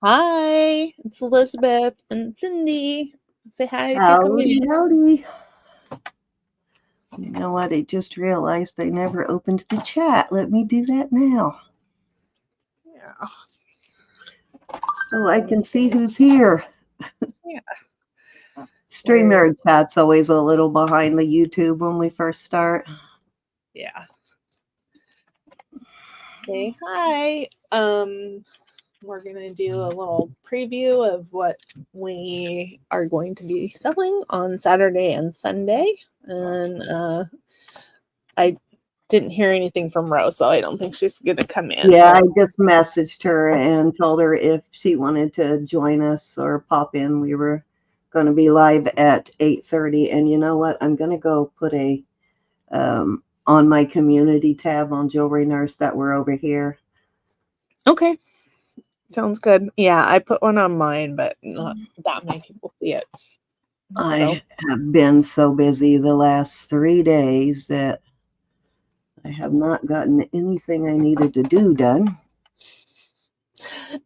Hi, it's Elizabeth and Cindy. Say hi if you're coming Howdy, in. howdy. You know what? I just realized I never opened the chat. Let me do that now Yeah, so I can see who's here. yeah. We're StreamYard chat's always a little behind the YouTube when we first start. yeah. Say hi. We're gonna do a little preview of what we are going to be selling on Saturday and Sunday. And I didn't hear anything from Rose, so I don't think she's gonna come in. Yeah, I So just messaged her and told her if she wanted to join us or pop in. We were going to be live at 8:30, and you know what? I'm going to go put a on my community tab on Jewelry Nurse that we're over here. okay, sounds good. Yeah, I put one on mine, but not that many people see it. So I have been so busy the last 3 days that I have not gotten anything I needed to do done.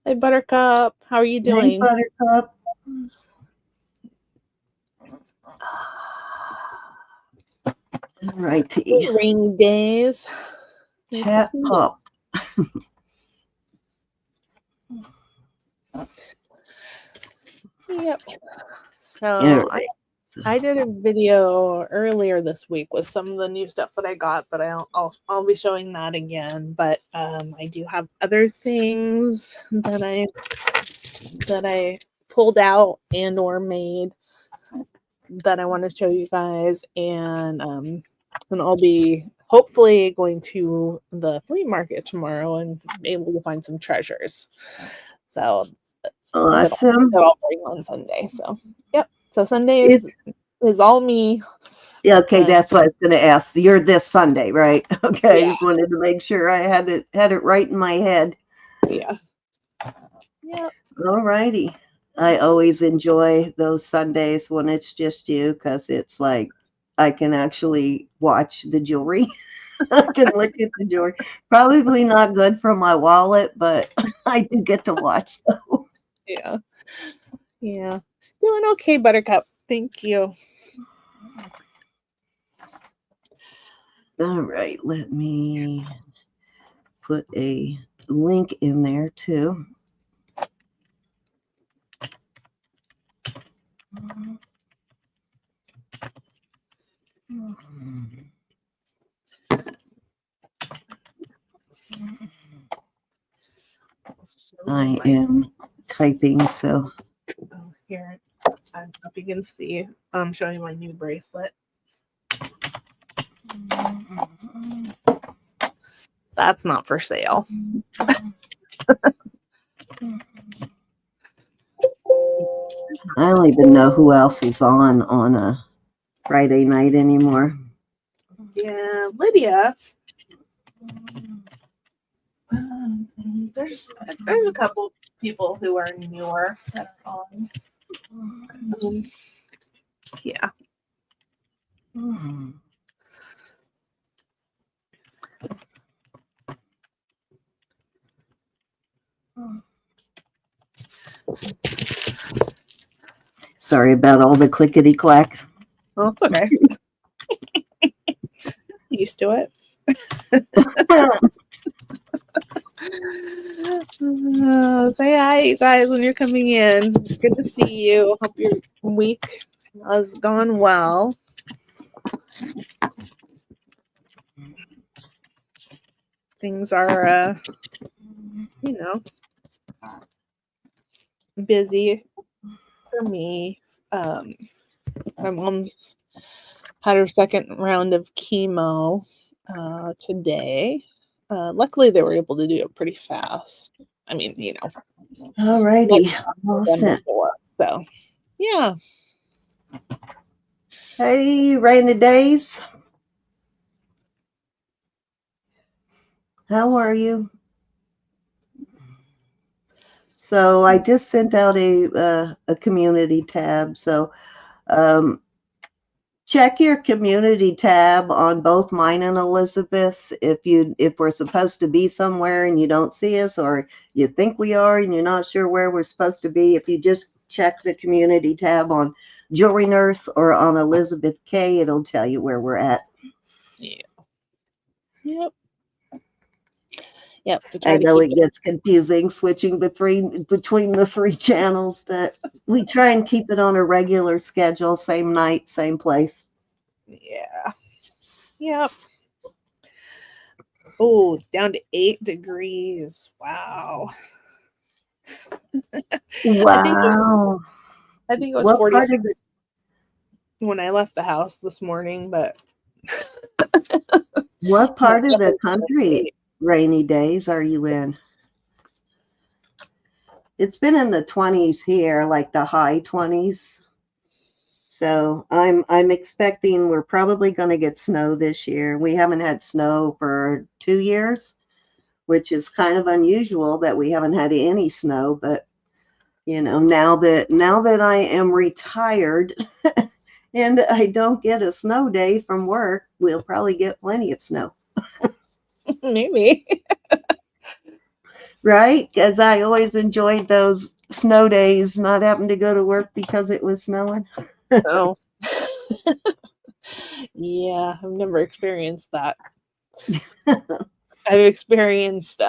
hey, Buttercup, how are you Hey, doing? Buttercup. Righty. Rainy days. Nice to Chat see you. pop. Yep. So Yeah, I did a video earlier this week with some of the new stuff that I got, but I'll be showing that again. But I do have other things that I pulled out and or made that I want to show you guys, and I'll be hopefully going to the flea market tomorrow and be able to find some treasures. So that awesome. I'll bring on Sunday. So yep. So Sunday It's is all me. yeah, okay, And that's what I was gonna ask. You're this Sunday, right? Okay, I yeah, just wanted to make sure I had it right in my head. yeah, yeah, All righty. I always enjoy those Sundays when it's just you because it's like I can actually watch the jewelry. I can look at the jewelry. Probably not good for my wallet, but I do get to watch them. yeah, yeah. Doing okay, Buttercup. Thank you. All right, let me put a link in there too. I am typing, so Oh, here. I don't know if you can see. I'm showing my new bracelet. That's not for sale. I don't even know who else is on a Friday night anymore. Yeah, Lydia. There's a couple people who are newer that are on. Yeah. Sorry about all the clickety clack. Well, it's okay. Used to it. Say hi, you guys, when you're coming in. Good to see you. Hope your week has gone well. Things are, busy for me. My mom's had her second round of chemo today. Luckily, they were able to do it pretty fast. I mean, All righty. much All faster than set. before. So, yeah. Hey, rainy days. How are you? So I just sent out a community tab. So check your community tab on both mine and Elizabeth's. If we're supposed to be somewhere and you don't see us, or you think we are and you're not sure where we're supposed to be, if you just check the community tab on Jewelry Nurse or on Elizabeth K, it'll tell you where we're at. Yeah. Yep. Yep. I know it gets confusing switching between the three channels, but we try and keep it on a regular schedule, same night, same place. Yeah. Yep. Oh, it's down to 8 degrees. Wow. Wow. I think it was What 46 part of the when I left the house this morning, but what part of the Sunday, country rainy days are you in? It's been in the 20s here, like the high 20s. So I'm expecting we're probably going to get snow this year. We haven't had snow for 2 years, which is kind of unusual that we haven't had any snow, but now that I am retired and I don't get a snow day from work, we'll probably get plenty of snow. maybe. Right? Because I always enjoyed those snow days, not having to go to work because it was snowing. Oh. Yeah, I've never experienced that. I've experienced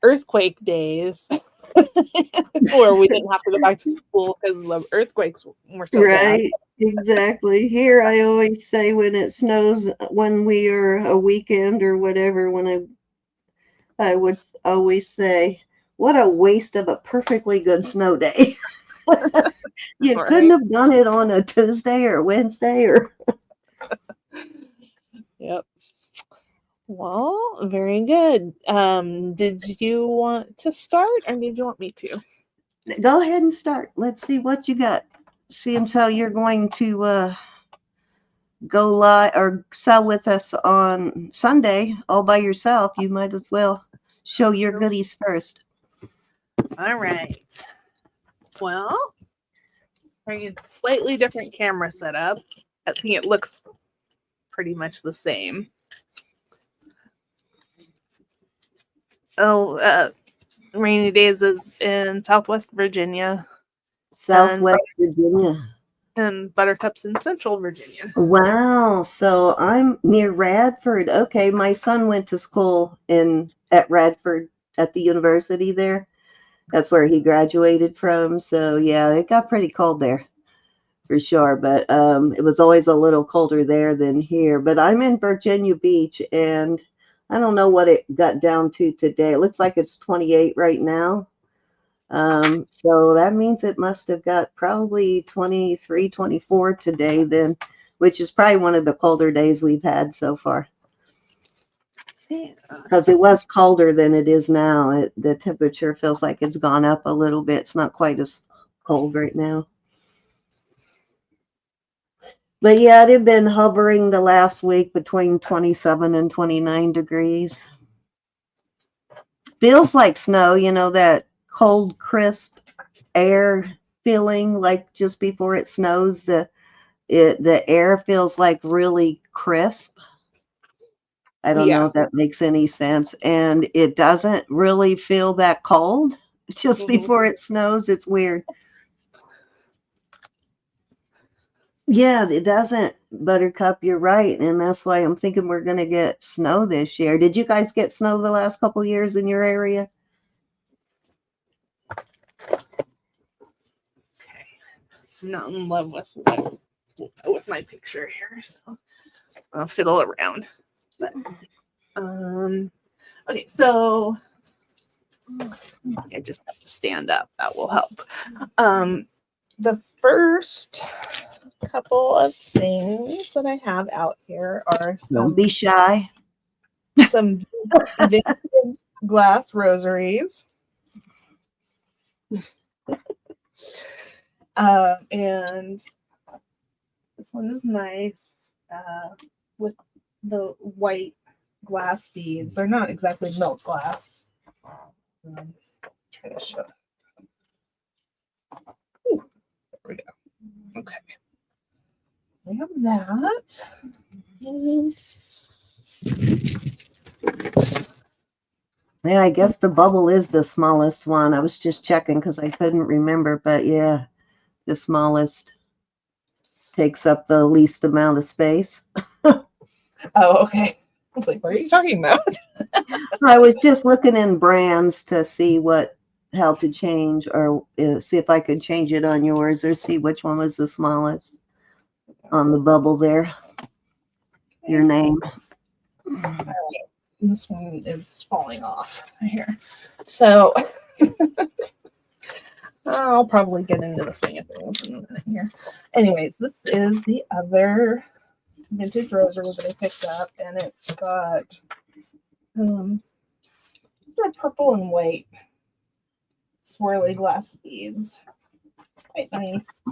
earthquake days where we didn't have to go back to school because the earthquakes were so bad. Right, exactly. Here, I always say when it snows, when we are a weekend or whatever, I would always say, what a waste of a perfectly good snow day. You Right. couldn't have done it on a Tuesday or Wednesday or. Yep. Well, very good. Did you want to start or did you want me to? Go ahead and start. Let's see what you got. Seems how you're going to go live or sell with us on Sunday all by yourself. You might as well show your goodies first. All right. Well, a slightly different camera setup. I think it looks pretty much the same. Oh, Rainy Days is in Southwest Virginia. Southwest Virginia. And Buttercup's in Central Virginia. Wow. So I'm near Radford. Okay. My son went to school at Radford at the university there. That's where he graduated from. So yeah, it got pretty cold there for sure. But it was always a little colder there than here. But I'm in Virginia Beach and I don't know what it got down to today. It looks like it's 28 right now. So that means it must have got probably 23, 24 today then, which is probably one of the colder days we've had so far. Because it was colder than it is now. The temperature feels like it's gone up a little bit. It's not quite as cold right now. But yeah, it had been hovering the last week between 27 and 29 degrees. Feels like snow, that cold, crisp air feeling like just before it snows, the air feels like really crisp. I don't know if that makes any sense. And it doesn't really feel that cold just before it snows. It's weird. Yeah, it doesn't, Buttercup. You're right. And that's why I'm thinking we're going to get snow this year. Did you guys get snow the last couple years in your area? Okay. I'm not in love with my picture here, so I'll fiddle around. But okay, so I just have to stand up. That will help. The first couple of things that I have out here are Don't be shy. Some vintage glass rosaries. And this one is nice with the white glass beads. They're not exactly milk glass. Try to show. Ooh, there we go. Okay. we have that. And Yeah, I guess the bubble is the smallest one. I was just checking because I couldn't remember, but yeah, the smallest takes up the least amount of space. oh, okay. I was like, what are you talking about? I was just looking in brands to see how to change or see if I could change it on yours or see which one was the smallest on the bubble there. Your name. All right. This one is falling off here. So I'll probably get into the swing of things in a minute here. Anyways, this is the other vintage rosary that I picked up, and it's got they're purple and white swirly glass beads. It's quite nice.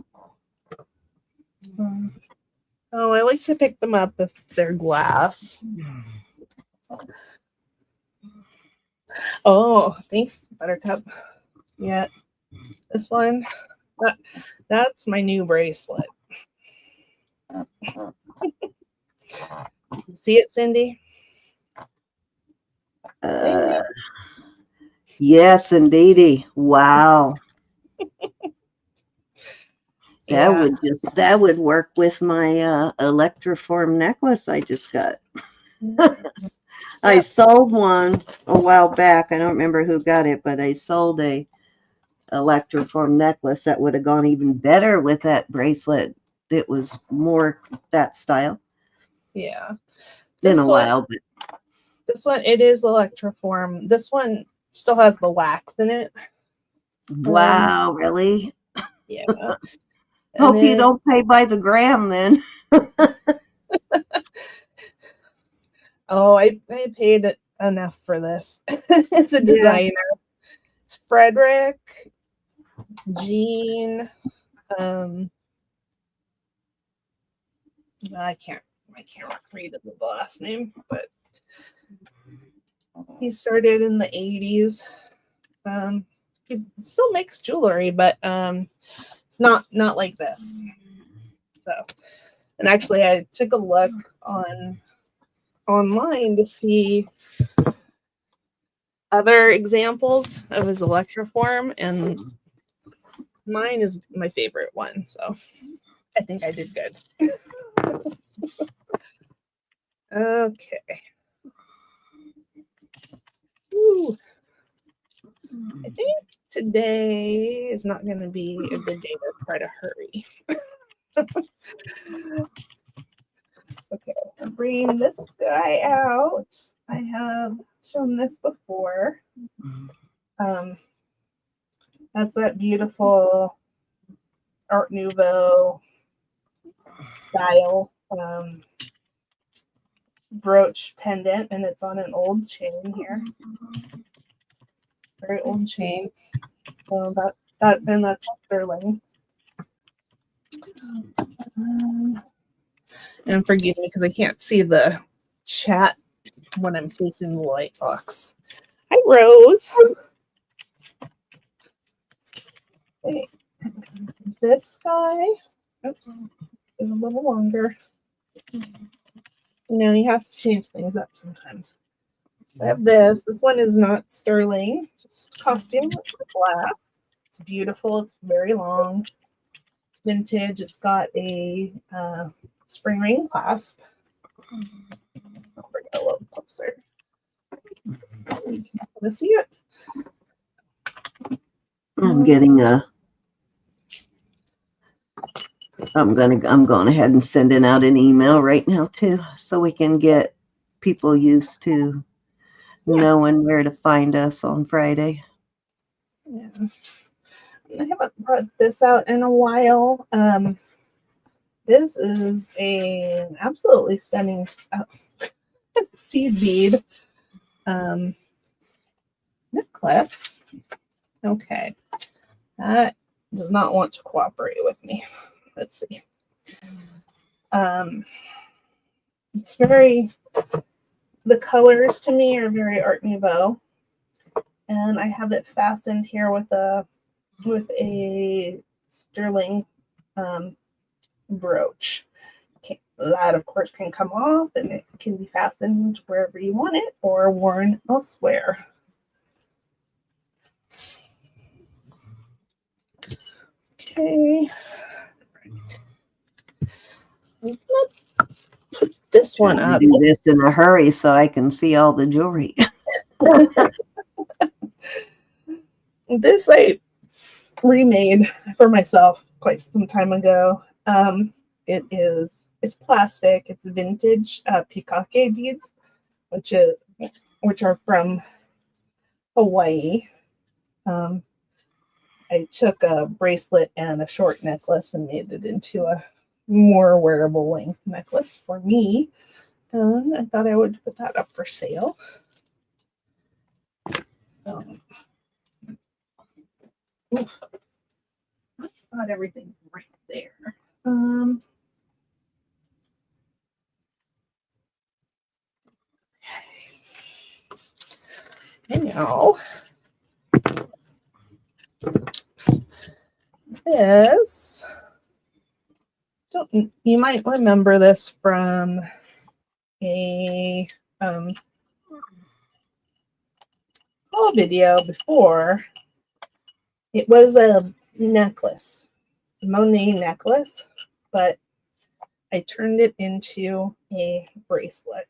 Oh, I like to pick them up if they're glass. Oh, thanks, Buttercup. Yeah, this one, that's my new bracelet. See it, Cindy? Yes, indeedy. Wow. Yeah. That would work with my electroform necklace I just got. I sold one a while back. I don't remember who got it, but I sold a electroform necklace that would have gone even better with that bracelet. It was more that style. Yeah. Been a while, but this one, it is electroform. This one still has the wax in it. wow, really? Yeah. Hope you don't pay by the gram then. Oh, I paid enough for this. It's a designer. Yeah. It's Frederick, Jean. I can't read the last name, but he started in the 80s. He still makes jewelry, but it's not like this. So, and actually, I took a look online to see other examples of his electroform, and mine is my favorite one. So, I think I did good. Okay. Ooh. I think today is not going to be a good day to try to hurry. Okay, I'm bringing this guy out. I have shown this before. That's that beautiful Art Nouveau style brooch pendant, and it's on an old chain here. Very old chain. Well, that's sterling. And forgive me because I can't see the chat when I'm facing the light box. Hi, Rose. Okay. This guy, oops, is a little longer. You know, you have to change things up sometimes. I have this. This one is not sterling, just costume glass. It's beautiful. It's very long. It's vintage. It's got a spring ring clasp. I'll bring it a little closer. You can see it. I'm getting I'm going ahead and sending out an email right now too, so we can get people used to knowing where to find us on Friday. Yeah. I haven't brought this out in a while. This is an absolutely stunning seed bead necklace. Okay. That does not want to cooperate with me. Let's see. It's very, the colors to me are very Art Nouveau. And I have it fastened here with a sterling brooch. That, of course, can come off and it can be fastened wherever you want it or worn elsewhere. Okay. Right. Let's put this one Trying to up. do this in a hurry so I can see all the jewelry. This I remade for myself quite some time ago. It's plastic. It's vintage pikake beads, which are from Hawaii. I took a bracelet and a short necklace and made it into a more wearable length necklace for me. And I thought I would put that up for sale. That's not everything right there. Anyhow, this, you might remember this from a haul video before. It was a necklace, a Monet necklace, but I turned it into a bracelet.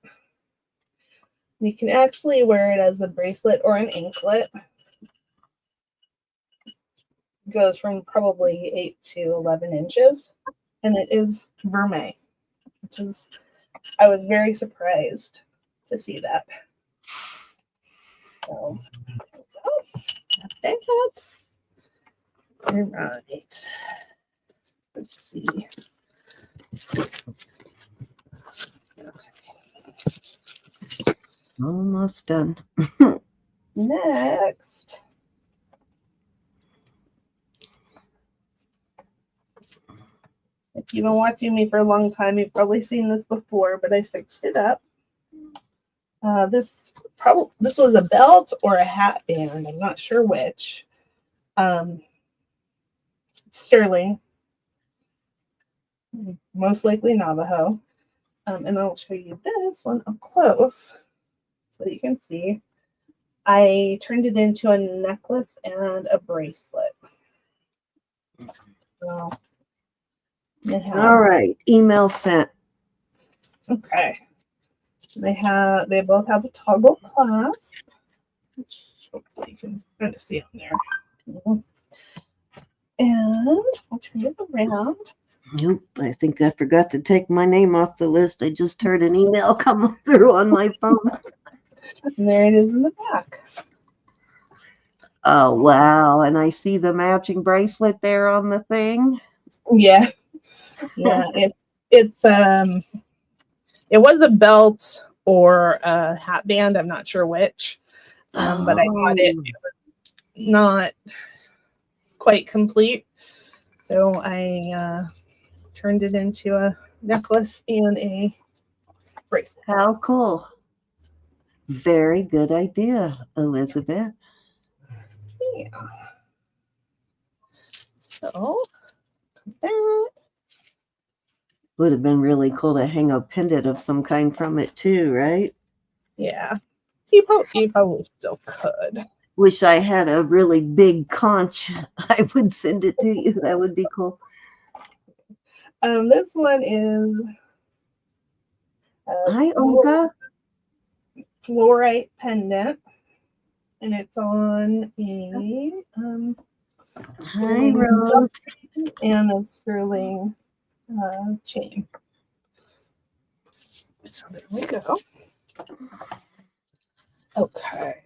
You can actually wear it as a bracelet or an anklet. It goes from probably 8 to 11 inches, and it is vermeil, which is, I was very surprised to see that. So, that's that. All right. Let's see. Okay. Almost done. Next. If you've been watching me for a long time, you've probably seen this before, but I fixed it up. This was a belt or a hat band. I'm not sure which. Sterling, most likely Navajo. And I'll show you this one up close so you can see. I turned it into a necklace and a bracelet. So, all right, email sent. Okay. They both have a toggle clasp, which hopefully you can kind of see on there. And I'll turn it around. Nope, I think I forgot to take my name off the list. I just heard an email come through on my phone. And there it is in the back. Oh, wow. And I see the matching bracelet there on the thing. Yeah. Yeah. It was a belt or a hat band. I'm not sure which. But I thought it was not quite complete. So I turned it into a necklace and a bracelet. How cool. Very good idea, Elizabeth. Yeah. So that would have been really cool to hang a pendant of some kind from it too, right? Yeah. You probably still could. Wish I had a really big conch. I would send it to you. That would be cool. This one is hi, Olga. Fluorite pendant, and it's on a hi, Rose, and a sterling chain. So there we go. Okay.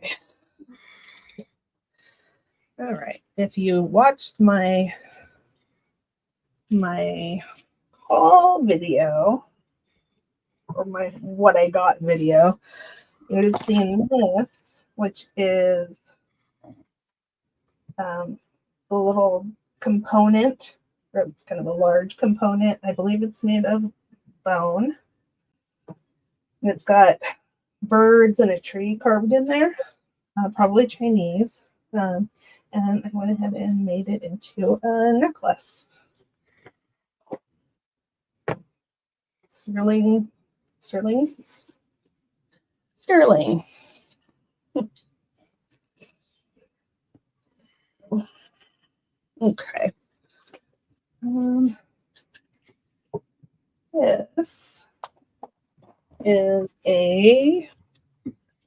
All right. If you watched my haul video or my what I got video, you would have seen this, which is the little component, or it's kind of a large component. I believe it's made of bone. And it's got birds and a tree carved in there, probably Chinese. And I went ahead and made it into a necklace. Sterling. Sterling. Sterling. Okay. This is a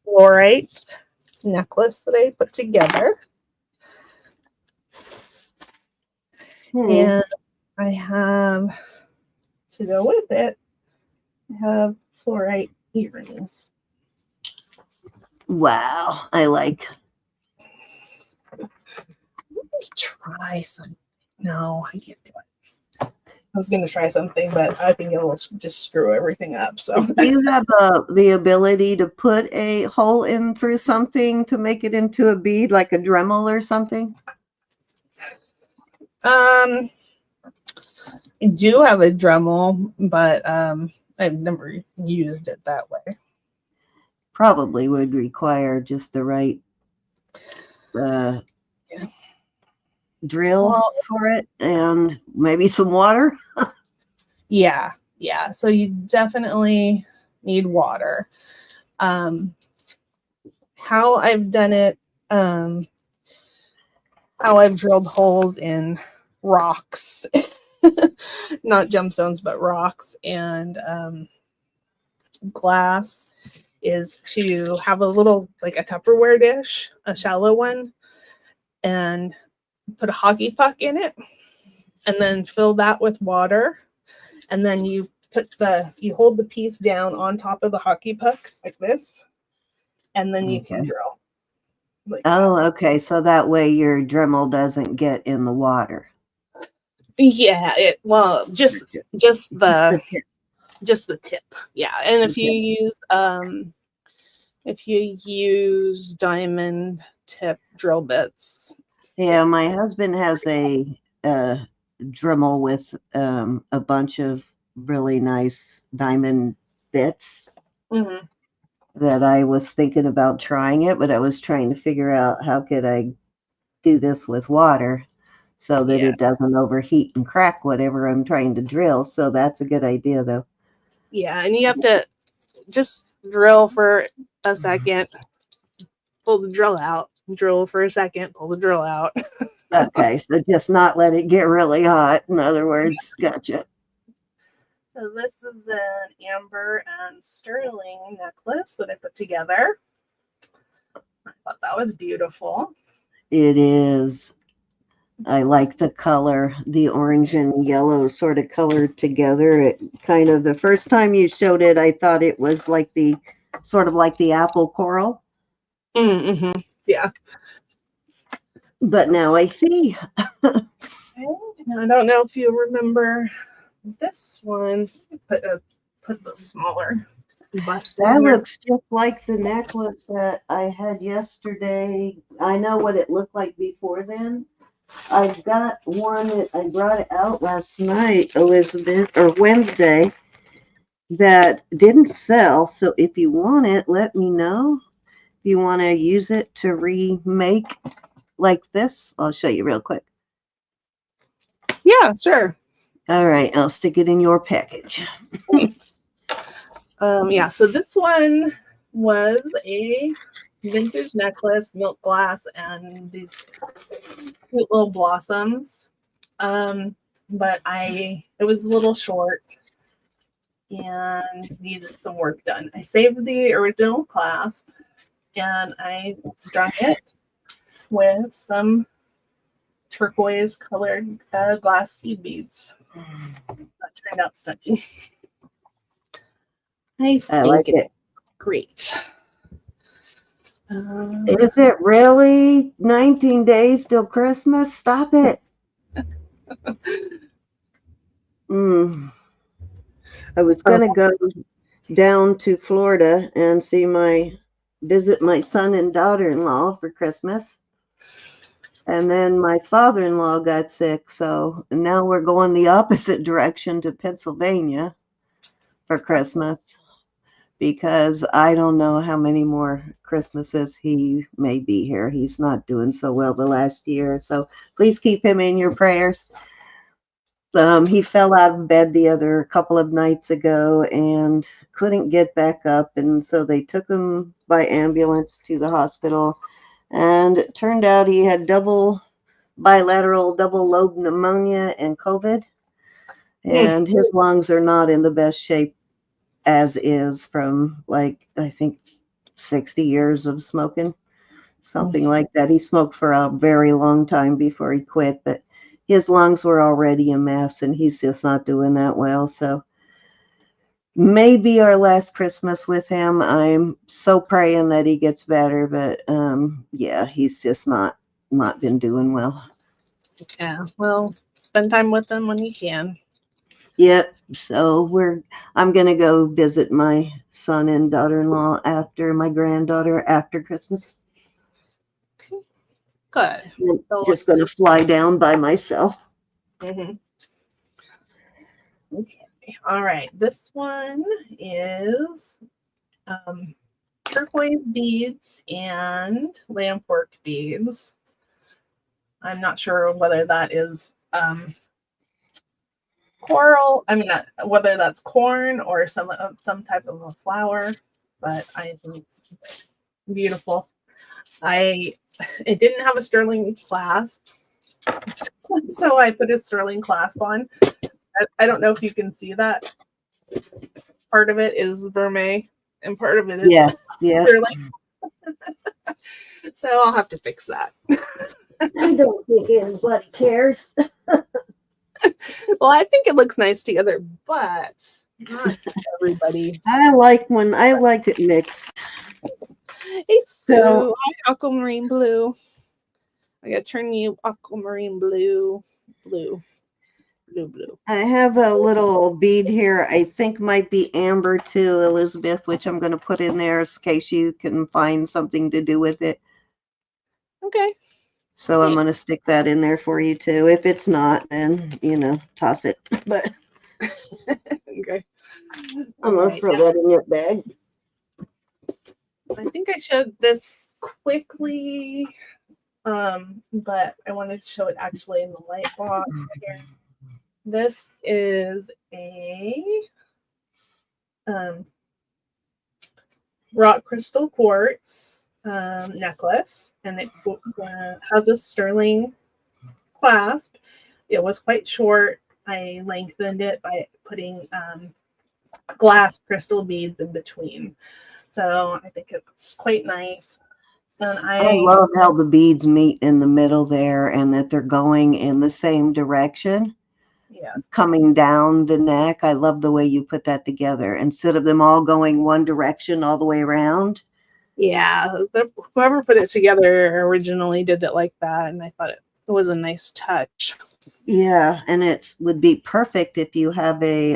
fluorite necklace that I put together. And I have, to go with it, I have fluorite earrings. Wow, I like. Let me try something. No, I can't do it. I was going to try something, but I think it will just screw everything up. So, do you have the ability to put a hole in through something to make it into a bead, like a Dremel or something? I do have a Dremel, but I've never used it that way. Probably would require just the right drill for it and maybe some water. Yeah. So you definitely need water. How I've done it, how I've drilled holes in rocks, not gemstones, but rocks and glass, is to have a little, like a Tupperware dish, a shallow one, and put a hockey puck in it, and then fill that with water, and then you hold the piece down on top of the hockey puck like this, and then you can drill. Like okay. So that way your Dremel doesn't get in the water. Yeah, just the tip. Yeah, and if you use diamond tip drill bits. Yeah, my husband has a Dremel with a bunch of really nice diamond bits. Mm-hmm. That I was thinking about trying it, but I was trying to figure out how could I do this with water so that it doesn't overheat and crack whatever I'm trying to drill. So that's a good idea, though. Yeah, and you have to just drill for a second, pull the drill out, drill for a second, pull the drill out. Okay, so just not let it get really hot. In other words, gotcha. So this is an amber and sterling necklace that I put together. I thought that was beautiful. It is. I like the color, the orange and yellow sort of color together. It kind of, the first time you showed it, I thought it was like the sort of like the apple coral. Mm-hmm. Yeah. But now I see. I don't know if you remember this one. Put the smaller bust. That looks just like the necklace that I had yesterday. I know what it looked like before then. I've got one that I brought it out last night, Elizabeth, or Wednesday, that didn't sell. So if you want it, let me know. If you want to use it to remake like this, I'll show you real quick. Yeah, sure. All right, I'll stick it in your package. Thanks. Yeah, so this one was a vintage necklace, milk glass, and these cute little blossoms. But it was a little short and needed some work done. I saved the original clasp and I strung it with some turquoise colored glass seed beads. That turned out stunning. I like think it. Great. Is it really 19 days till Christmas? Stop it. I was going to go down to Florida and visit my son and daughter-in-law for Christmas. And then my father-in-law got sick. So now we're going the opposite direction to Pennsylvania for Christmas, because I don't know how many more Christmases he may be here. He's not doing so well the last year. So please keep him in your prayers. He fell out of bed the other couple of nights ago and couldn't get back up. And so they took him by ambulance to the hospital. And it turned out he had bilateral double lobe pneumonia and COVID. Hmm. And his lungs are not in the best shape as is from like, I think 60 years of smoking, something like that. He smoked for a very long time before he quit, but his lungs were already a mess and he's just not doing that well. So maybe our last Christmas with him. I'm so praying that he gets better, but yeah, he's just not been doing well. Yeah. Well, spend time with them when you can. Yep. So I'm gonna go visit my son and daughter-in-law after my granddaughter after Christmas. Good. I'm So, just gonna fly down by myself. mhm. Okay. All right. This one is turquoise beads and lamp work beads. I'm not sure whether that is coral. I mean, whether that's corn or some type of a flower, but I think it's beautiful. It didn't have a sterling clasp, so I put a sterling clasp on. I don't know if you can see that. Part of it is vermeil, and part of it is Yeah, yeah. sterling. So I'll have to fix that. I don't think anybody cares. Well, I think it looks nice together, but not everybody. I like it mixed. Hey, So Sue. Hi, aquamarine blue. I gotta turn you aquamarine blue, blue, blue, blue. I have a little bead here. I think might be amber too, Elizabeth, which I'm going to put in there in case you can find something to do with it. Okay. So I'm going to Thanks. stick that in there for you too. If it's not, then toss it. But Okay. I'm All going to right. throw that in your bag. I think I showed this quickly, but I wanted to show it actually in the light box here. This is a um, rock crystal quartz necklace, and it has a sterling clasp. It was quite short. I lengthened it by putting glass crystal beads in between. So I think it's quite nice. And I love how the beads meet in the middle there and that they're going in the same direction. Yeah. Coming down the neck. I love the way you put that together. Instead of them all going one direction all the way around. Yeah. Whoever put it together originally did it like that. And I thought it was a nice touch. Yeah, and it would be perfect if you have a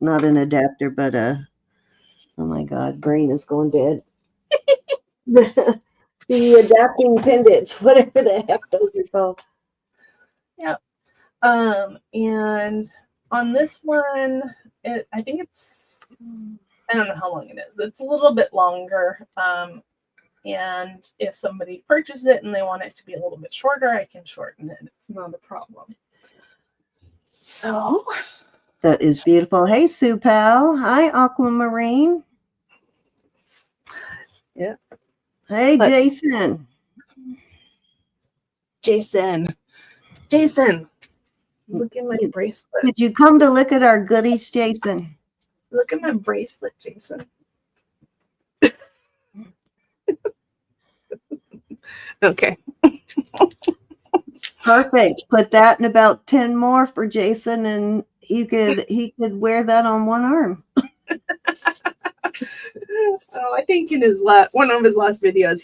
not an adapter, but oh my God, brain is going dead. The adapting pendants, whatever the heck those are called. Yep. And on this one, I think I don't know how long it is. It's a little bit longer. And if somebody purchases it and they want it to be a little bit shorter, I can shorten it. It's not a problem. So that is beautiful. Hey, Sue Pal. Hi, Aquamarine. Yeah. Hey, Jason. Jason, look at my bracelet. Did you come to look at our goodies, Jason? Look at my bracelet, Jason. Okay. Perfect. Put that in about 10 more for Jason, and he could wear that on one arm. I think in one of his last videos,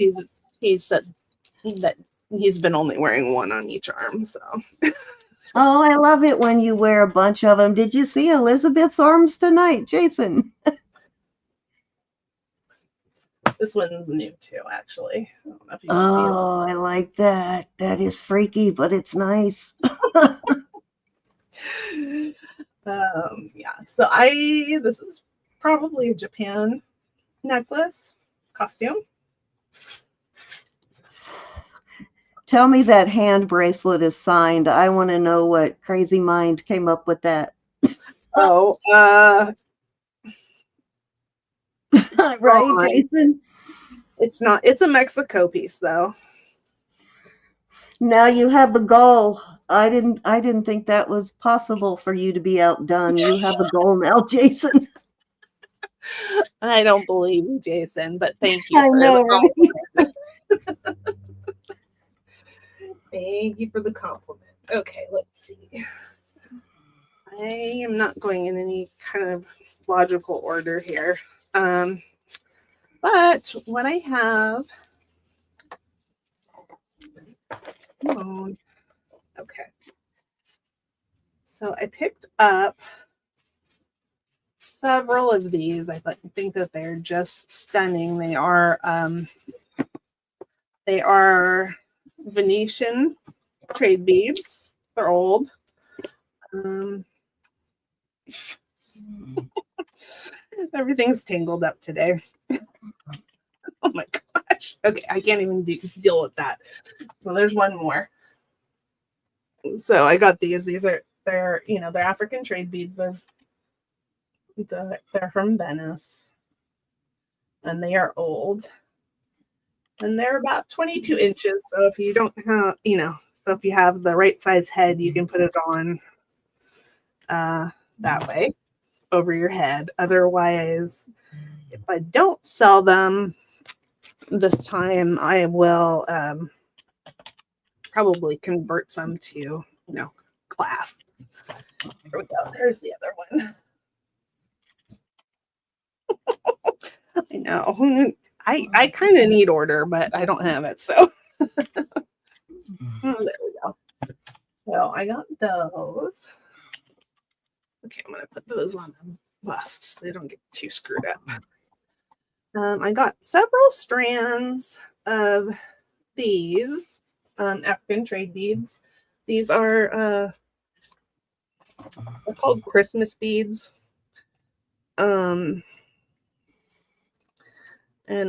he said that he's been only wearing one on each arm. So. Oh, I love it when you wear a bunch of them. Did you see Elizabeth's arms tonight, Jason? This one's new too, actually. I don't know if you can see it. I like that. That is freaky, but it's nice. Yeah. So this is probably a Japan necklace costume. Tell me that hand bracelet is signed. I want to know what crazy mind came up with that. Oh, Right, fine. Jason? It's not. It's a Mexico piece, though. Now you have a goal. I didn't think that was possible for you to be outdone. You have a goal now, Jason. I don't believe you, Jason, but thank you I for the know, right? compliment. Thank you for the compliment. Okay, let's see. I am not going in any kind of logical order here. But what I have. Come on. Okay. So I picked up several of these. I think that they're just stunning. They are Venetian trade beads. They're old. Everything's tangled up today. Oh my gosh. Okay, I can't even deal with that. So there's one more. So I got these. They're African trade beads. They're from Venice, and they are old. And they're about 22 inches. So if you don't have, so if you have the right size head, you can put it on that way over your head. Otherwise, if I don't sell them this time, I will probably convert some to, clasp. There we go. There's the other one. I know. I kind of need order, but I don't have it. So there we go. So I got those. Okay, I'm going to put those on the busts. They don't get too screwed up. I got several strands of these African trade beads. These are they're called Christmas beads. And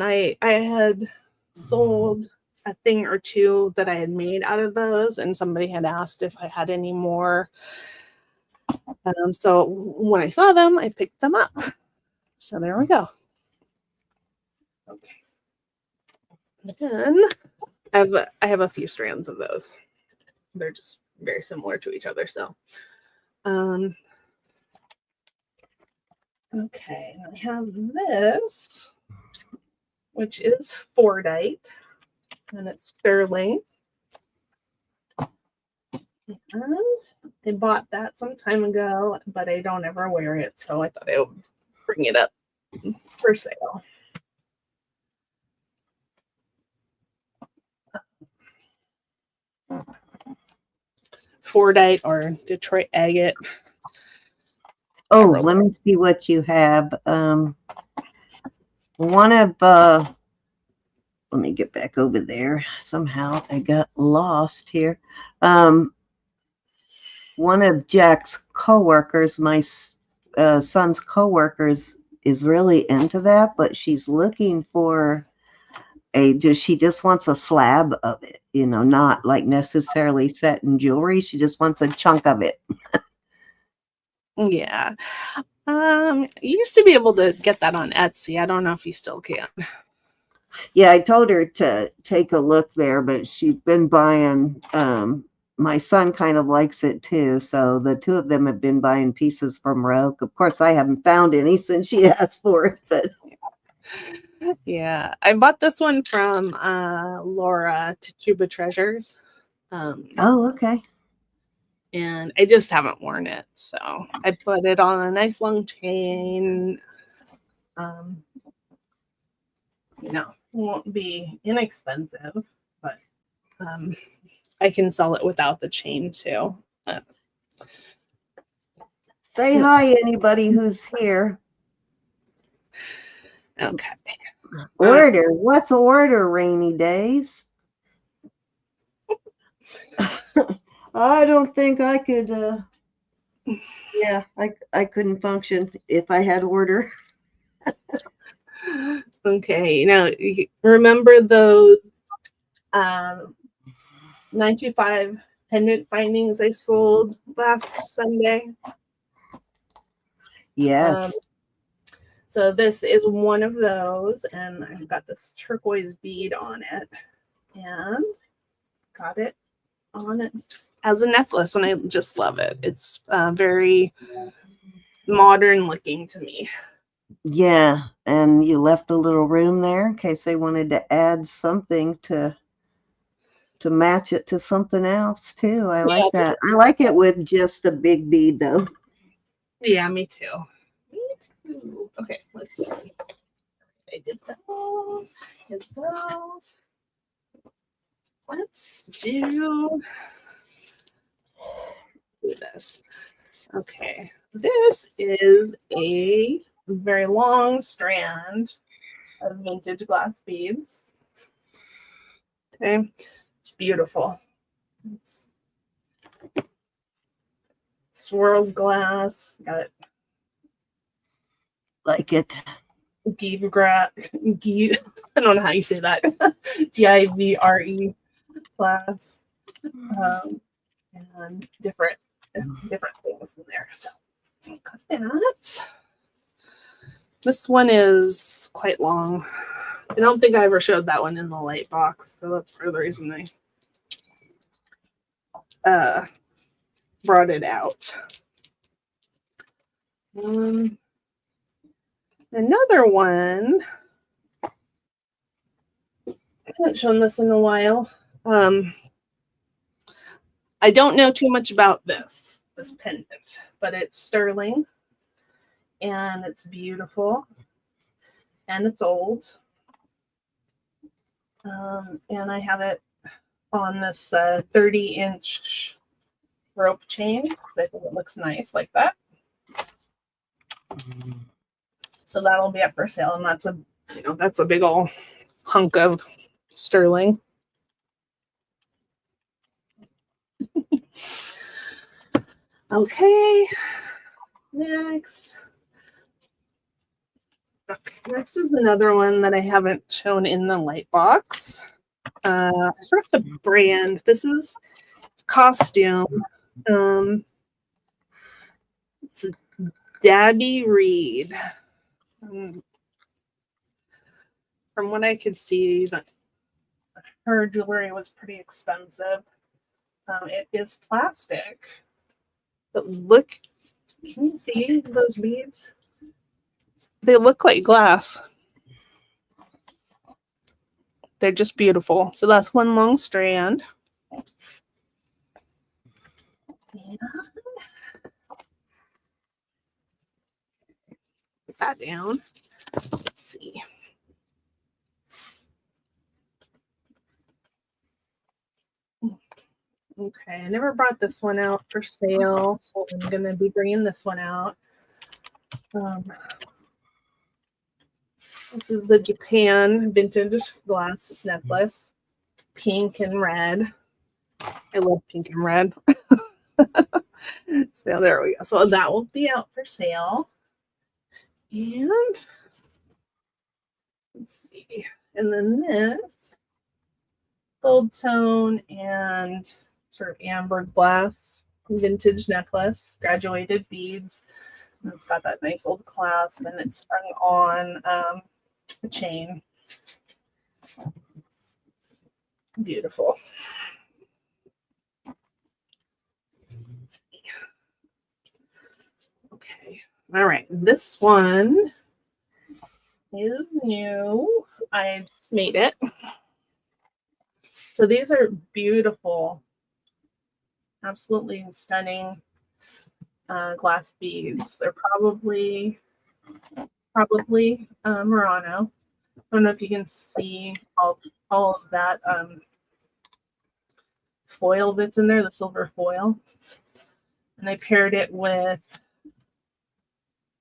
I had sold a thing or two that I had made out of those, and somebody had asked if I had any more. So when I saw them, I picked them up. So there we go. Okay. Then I have a few strands of those. They're just very similar to each other. So, okay, I have this, which is Fordite, and it's sterling. And I bought that some time ago, but I don't ever wear it, so I thought I would bring it up for sale. Fordite or Detroit agate. Oh, let me see what you have. One of let me get back over there. Somehow I got lost here. One of Jack's coworkers, my son's coworkers, is really into that, but she's looking for she just wants a slab of it, not like necessarily set in jewelry. She just wants a chunk of it. Yeah. You used to be able to get that on Etsy. I don't know if you still can. Yeah, I told her to take a look there, but she's been buying. My son kind of likes it too, so the two of them have been buying pieces from Rogue. Of course, I haven't found any since she asked for it, but yeah, I bought this one from Laura Tituba Treasures. oh, okay. And I just haven't worn it, so I put it on a nice long chain. Won't be inexpensive, but I can sell it without the chain too. Say hi, anybody who's here. Okay. Order. What's order, rainy days? I don't think I could. Yeah, I couldn't function if I had order. Okay. Now, remember those 925 pendant bindings I sold last Sunday. Yes. So this is one of those, and I've got this turquoise bead on it, and got it on it as a necklace, and I just love it. It's very modern looking to me. Yeah, and you left a little room there in case they wanted to add something to match it to something else too. I like that. I like it with just a big bead though. Yeah, me too. Okay, let's see. I did those. Let's do this. Okay, this is a very long strand of vintage glass beads. Okay, it's beautiful. It's swirled glass. Got it. Like it. I don't know how you say that. Givre glass. And different things in there. So got that. This one is quite long. I don't think I ever showed that one in the light box, so that's for the reason I brought it out. Another one. I haven't shown this in a while. I don't know too much about this pendant, but it's sterling, and it's beautiful, and it's old. And I have it on this 30-inch rope chain because I think it looks nice like that. So that'll be up for sale, and that's a big old hunk of sterling. Okay, next. Okay, next is another one that I haven't shown in the light box. I forgot the brand. This is costume. It's Dabby Reed. From what I could see, her jewelry was pretty expensive. It is plastic, but look, can you see those beads? They look like glass. They're just beautiful. So that's one long strand. And put that down. Let's see. Okay, I never brought this one out for sale, so I'm going to be bringing this one out. This is the Japan vintage glass necklace, pink and red. I love pink and red. So there we go. So that will be out for sale. And let's see. And then this gold tone and sort of amber glass vintage necklace, graduated beads. And it's got that nice old clasp, and it's strung on a chain. It's beautiful. Okay. All right. This one is new. I just made it. So these are beautiful, absolutely stunning glass beads. They're probably Murano. I don't know if you can see all of that foil that's in there, the silver foil. And I paired it with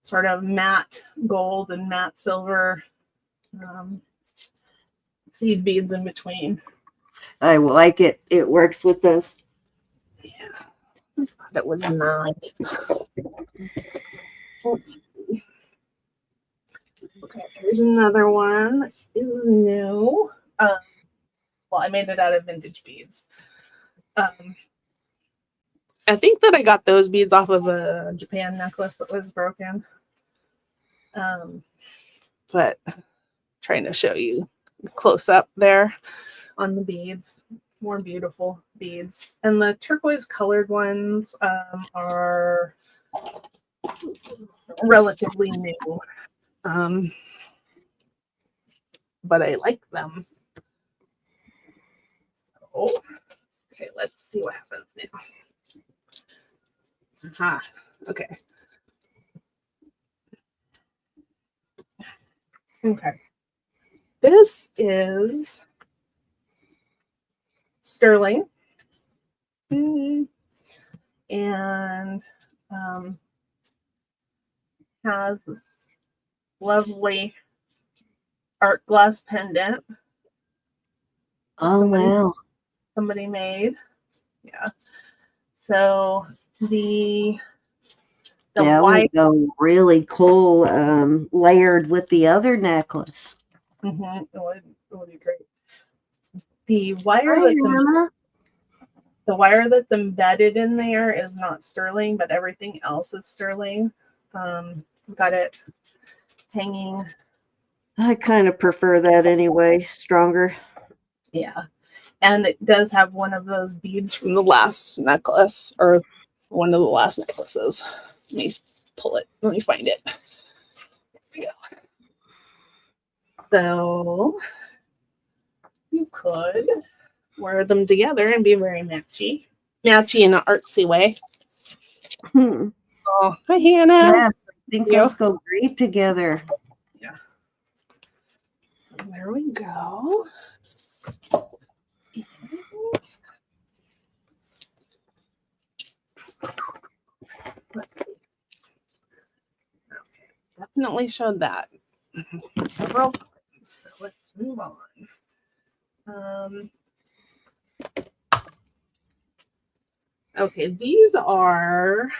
sort of matte gold and matte silver seed beads in between. I like it. It works with this. Yeah, that was nice. Let's see. Okay, here's another one that is new. Well, I made it out of vintage beads. I think that I got those beads off of a Japan necklace that was broken. But trying to show you close up there on the beads. More beautiful beads. And the turquoise colored ones are relatively new. But I like them. So, okay, let's see what happens now. Aha, okay. Okay. This is sterling. And has this lovely art glass pendant. Oh, wow. Somebody made. Yeah. So that would go really cool, layered with the other necklace. It would be great. The wire that's embedded in there is not sterling, but everything else is sterling. Got it hanging. I kind of prefer that anyway, stronger. Yeah. And it does have one of those beads from the last necklace, or one of the last necklaces. Let me pull it. Let me find it. There we go. So you could wear them together and be very matchy in an artsy way. Oh, hi, Hannah. Yeah, I think those go great together. Yeah. So there we go. Let's see. Okay, definitely showed that. Several times. So let's move on. Okay, these are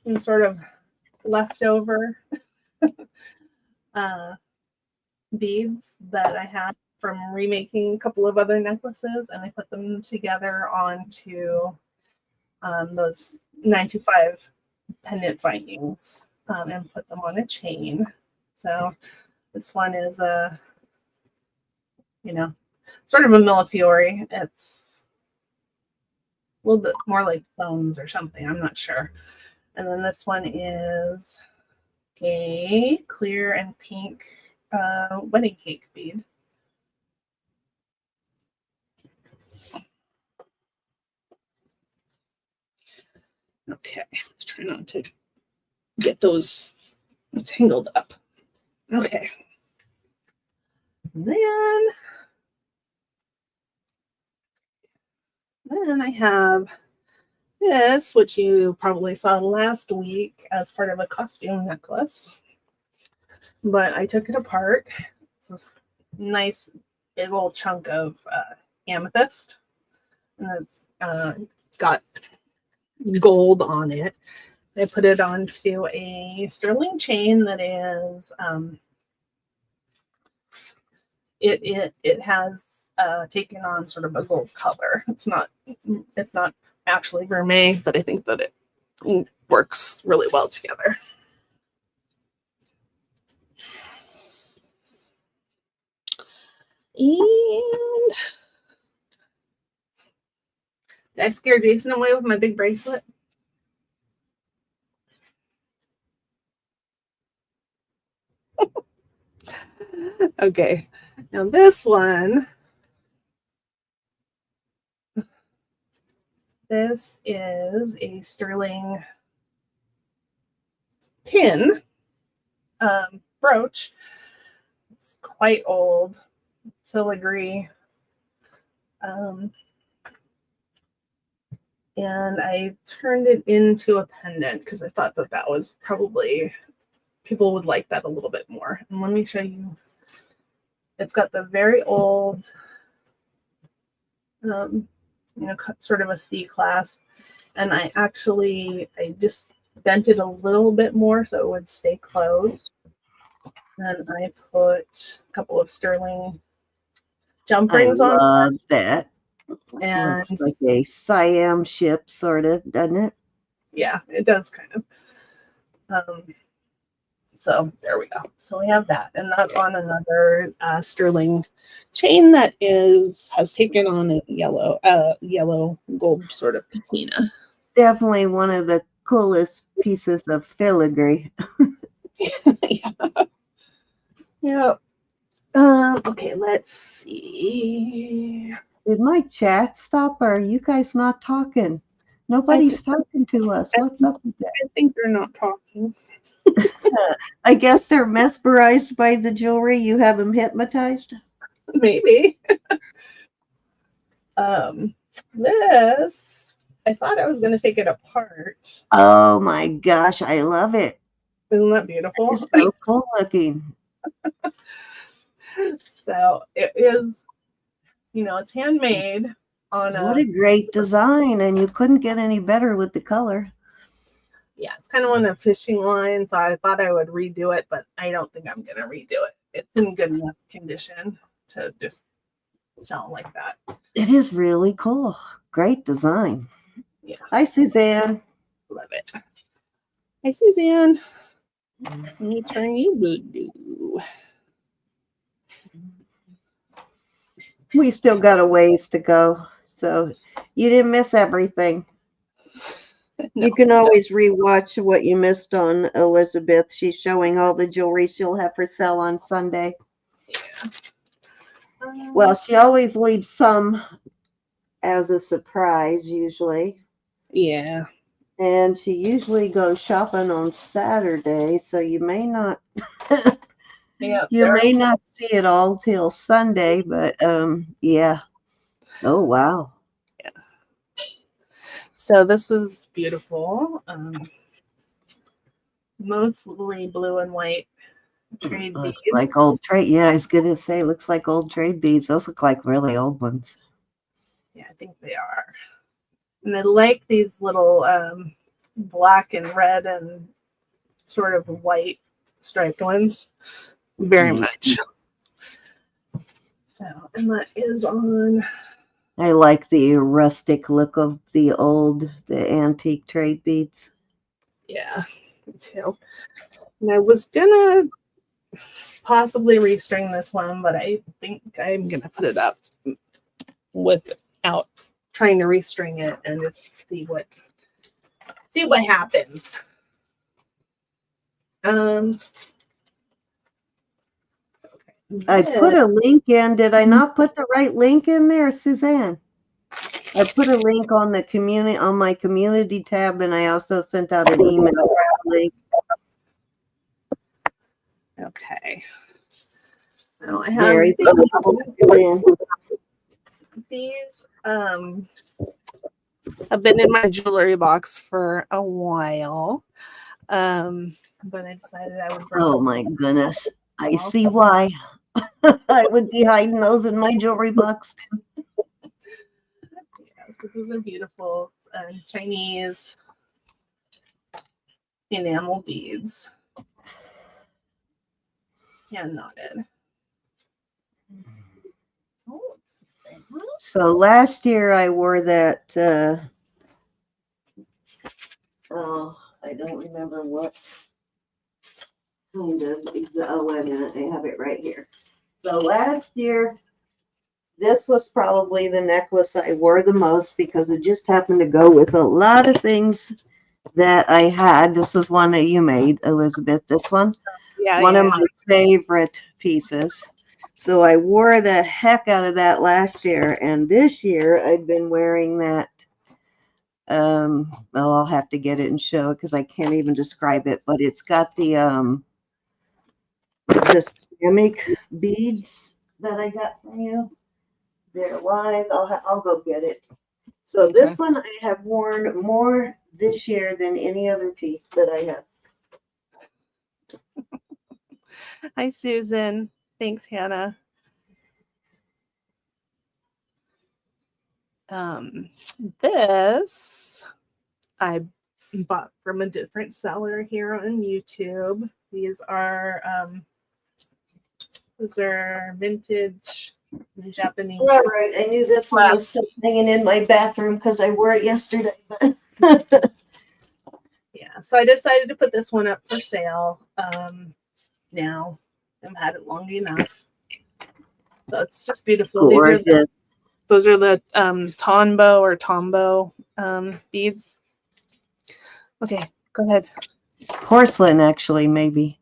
some sort of leftover beads that I had from remaking a couple of other necklaces, and I put them together onto those 925 pendant findings and put them on a chain. So this one is a, sort of a millefiori. It's a little bit more like stones or something. I'm not sure. And then this one is a clear and pink wedding cake bead. Okay, try not to get those tangled up. Okay. And then I have this, which you probably saw last week as part of a costume necklace. But I took it apart. It's this nice big old chunk of amethyst. And it's got gold on it. I put it onto a sterling chain that is it has taken on sort of a gold color. It's not actually vermeil, but I think that it works really well together. And did I scare Jason away with my big bracelet? Okay, now this one, this is a sterling pin brooch. It's quite old, filigree. And I turned it into a pendant because I thought that was probably, people would like that a little bit more. And let me show you. It's got the very old, sort of a C clasp. And I just bent it a little bit more so it would stay closed. And I put a couple of sterling jump I rings on, love that. and Looks like a Siam ship, sort of, doesn't it? yeah, it does kind of. So there we go. So we have that, and that's on another sterling chain that has taken on a yellow gold sort of patina. Definitely one of the coolest pieces of filigree. Yeah. Yeah. Okay, let's see. Did my chat stop, or are you guys not talking? Nobody's talking to us. What's up with that? I think they're not talking. I guess they're mesmerized by the jewelry. You have them hypnotized? Maybe. This, I thought I was going to take it apart. Oh my gosh, I love it. Isn't that beautiful? It's so cool looking. So it is, it's handmade on What a great design, and you couldn't get any better with the color. Yeah, it's kind of on a fishing line, so I thought I would redo it, but I don't think I'm going to redo it. It's in good enough condition to just sell like that. It is really cool. Great design. Yeah. Hi, Suzanne. Love it. Hi, Suzanne. Let me turn you blue. We still got a ways to go, so you didn't miss everything. No, you can always rewatch what you missed on Elizabeth. She's showing all the jewelry she'll have for sale on Sunday. Yeah. Well, she always leaves some as a surprise, usually. Yeah. And she usually goes shopping on Saturday, so you may not may not see it all till Sunday, but yeah. Oh wow. Yeah. So this is beautiful. Mostly blue and white trade beads. Like old trade. Yeah, I was gonna say, looks like old trade beads. Those look like really old ones. Yeah, I think they are. And I like these little black and red and sort of white striped ones very much. So, and that is on. I like the rustic look of the antique trade beads. Yeah, me too. And I was gonna possibly restring this one, but I think I'm gonna put it up without trying to restring it and just see what happens. I put a link in. Did I not put the right link in there, Suzanne? I put a link on my community tab, and I also sent out an email link. Okay. Now I have these have been in my jewelry box for a while. But I decided I would bring Oh my goodness. I see why. I would be hiding those in my jewelry box too. Yeah, so those are beautiful Chinese enamel beads. Hand knotted. Oh, so last year I wore that I don't remember what kind of, oh wait a minute, I have it right here. So last year, this was probably the necklace I wore the most because it just happened to go with a lot of things that I had. This is one that you made, Elizabeth, this one. Yeah, one of my favorite pieces. So I wore the heck out of that last year, and this year I've been wearing that. I'll have to get it and show it because I can't even describe it, but it's got the ceramic beads that I got from you. They're live. I'll go get it. So this one I have worn more this year than any other piece that I have. Hi, Susan. Thanks, Hannah. This I bought from a different seller here on YouTube. These are vintage Japanese. Right. I knew this one was still hanging in my bathroom because I wore it yesterday. But Yeah, so I decided to put this one up for sale. Now I've had it long enough, so it's just beautiful. gorgeous. Those are the Tonbo or Tombow beads. Okay, go ahead. Porcelain, actually, maybe.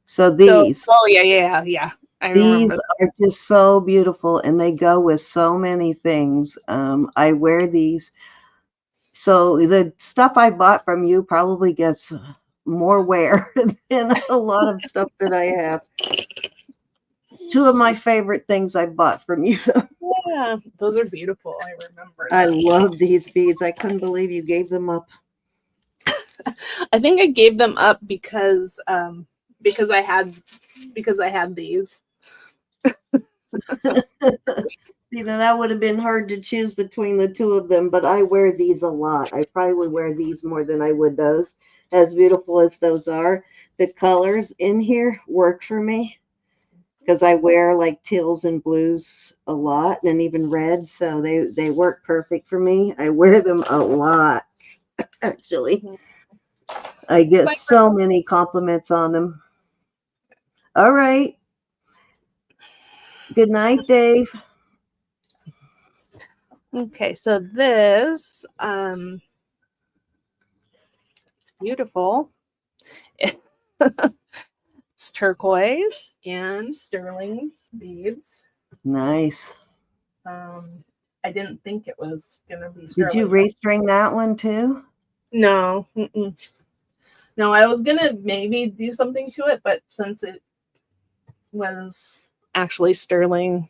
So these. Yeah. I These remember. are just so beautiful, and they go with so many things. I wear these. So the stuff I bought from you probably gets more wear than a lot of stuff that I have. Two of my favorite things I bought from you. Yeah, those are beautiful. I remember. I love these beads. I couldn't believe you gave them up. I think I gave them up because I had these. That would have been hard to choose between the two of them, but I wear these a lot. I probably wear these more than I would those. As beautiful as those are, the colors in here work for me because I wear like teals and blues a lot and even reds, so they work perfect for me. I wear them a lot, actually. I get so many compliments on them. All right. Good night, Dave. Okay, so this it's beautiful. It's turquoise and sterling beads. Nice. I didn't think it was gonna be Did you sterling. restring that one too? No. No, I was gonna maybe do something to it, but since it was actually sterling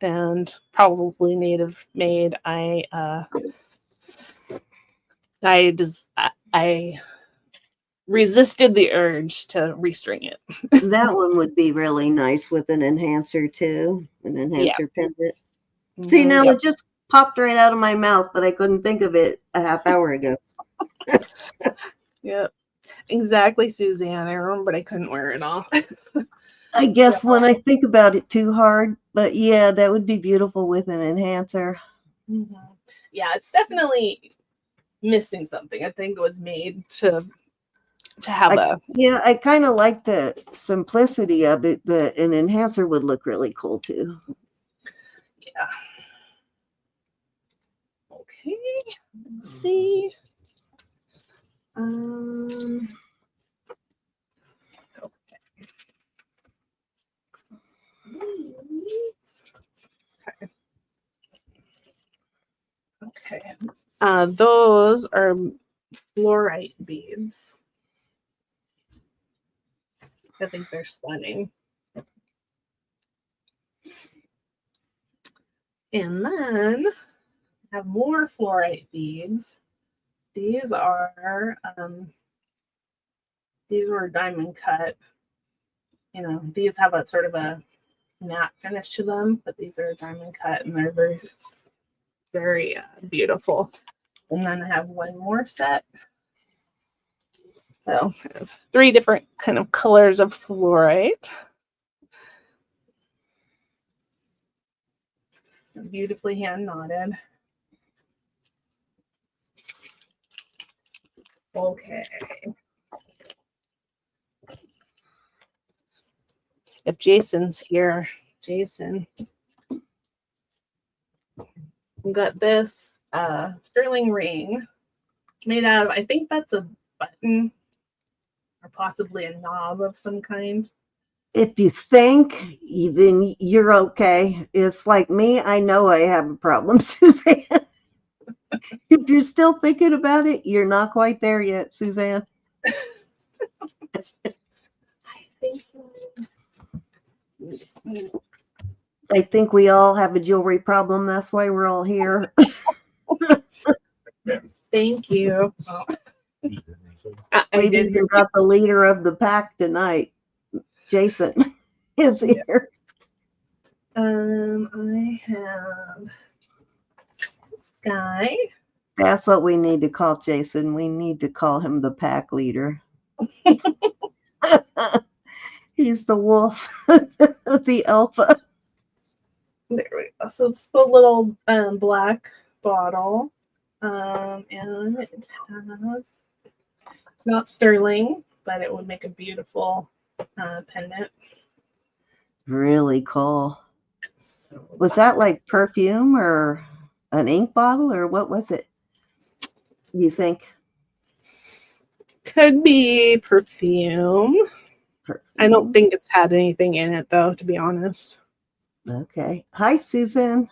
and probably native made, I resisted the urge to restring it. That one would be really nice with an enhancer too, an enhancer pendant. See, now Yep. it just popped right out of my mouth, but I couldn't think of it a half hour ago. Yep. Exactly, Suzanne. I remember, but I couldn't wear it all. I guess when I think about it too hard, but yeah, that would be beautiful with an enhancer. Yeah, it's definitely missing something. I think it was made to have I kind of like the simplicity of it, but an enhancer would look really cool too. Yeah. Okay. Let's see. Okay. Okay. Those are fluorite beads. I think they're stunning. And then I have more fluorite beads. These are these were diamond cut. These have a sort of a matte finish to them, but these are diamond cut and they're very, very beautiful. And then I have one more set. So 3 different kind of colors of fluorite. Beautifully hand knotted. Okay. If Jason's here, Jason, we got this sterling ring made out of, I think that's a button or possibly a knob of some kind. If you think, then you're okay. It's like me, I know I have a problem, Suzanne. If you're still thinking about it, you're not quite there yet, Suzanne. I think we all have a jewelry problem. That's why we're all here. Thank you. We've even got the leader of the pack tonight. Jason is here. I have Sky. That's what we need to call Jason. We need to call him the pack leader. He's the wolf, the alpha. There we go. So it's the little black bottle. And it has, it's not sterling, but it would make a beautiful pendant. Really cool. Was that like perfume or an ink bottle or what was it? You think? Could be perfume. I don't think it's had anything in it though, to be honest. Okay. Hi, Susan.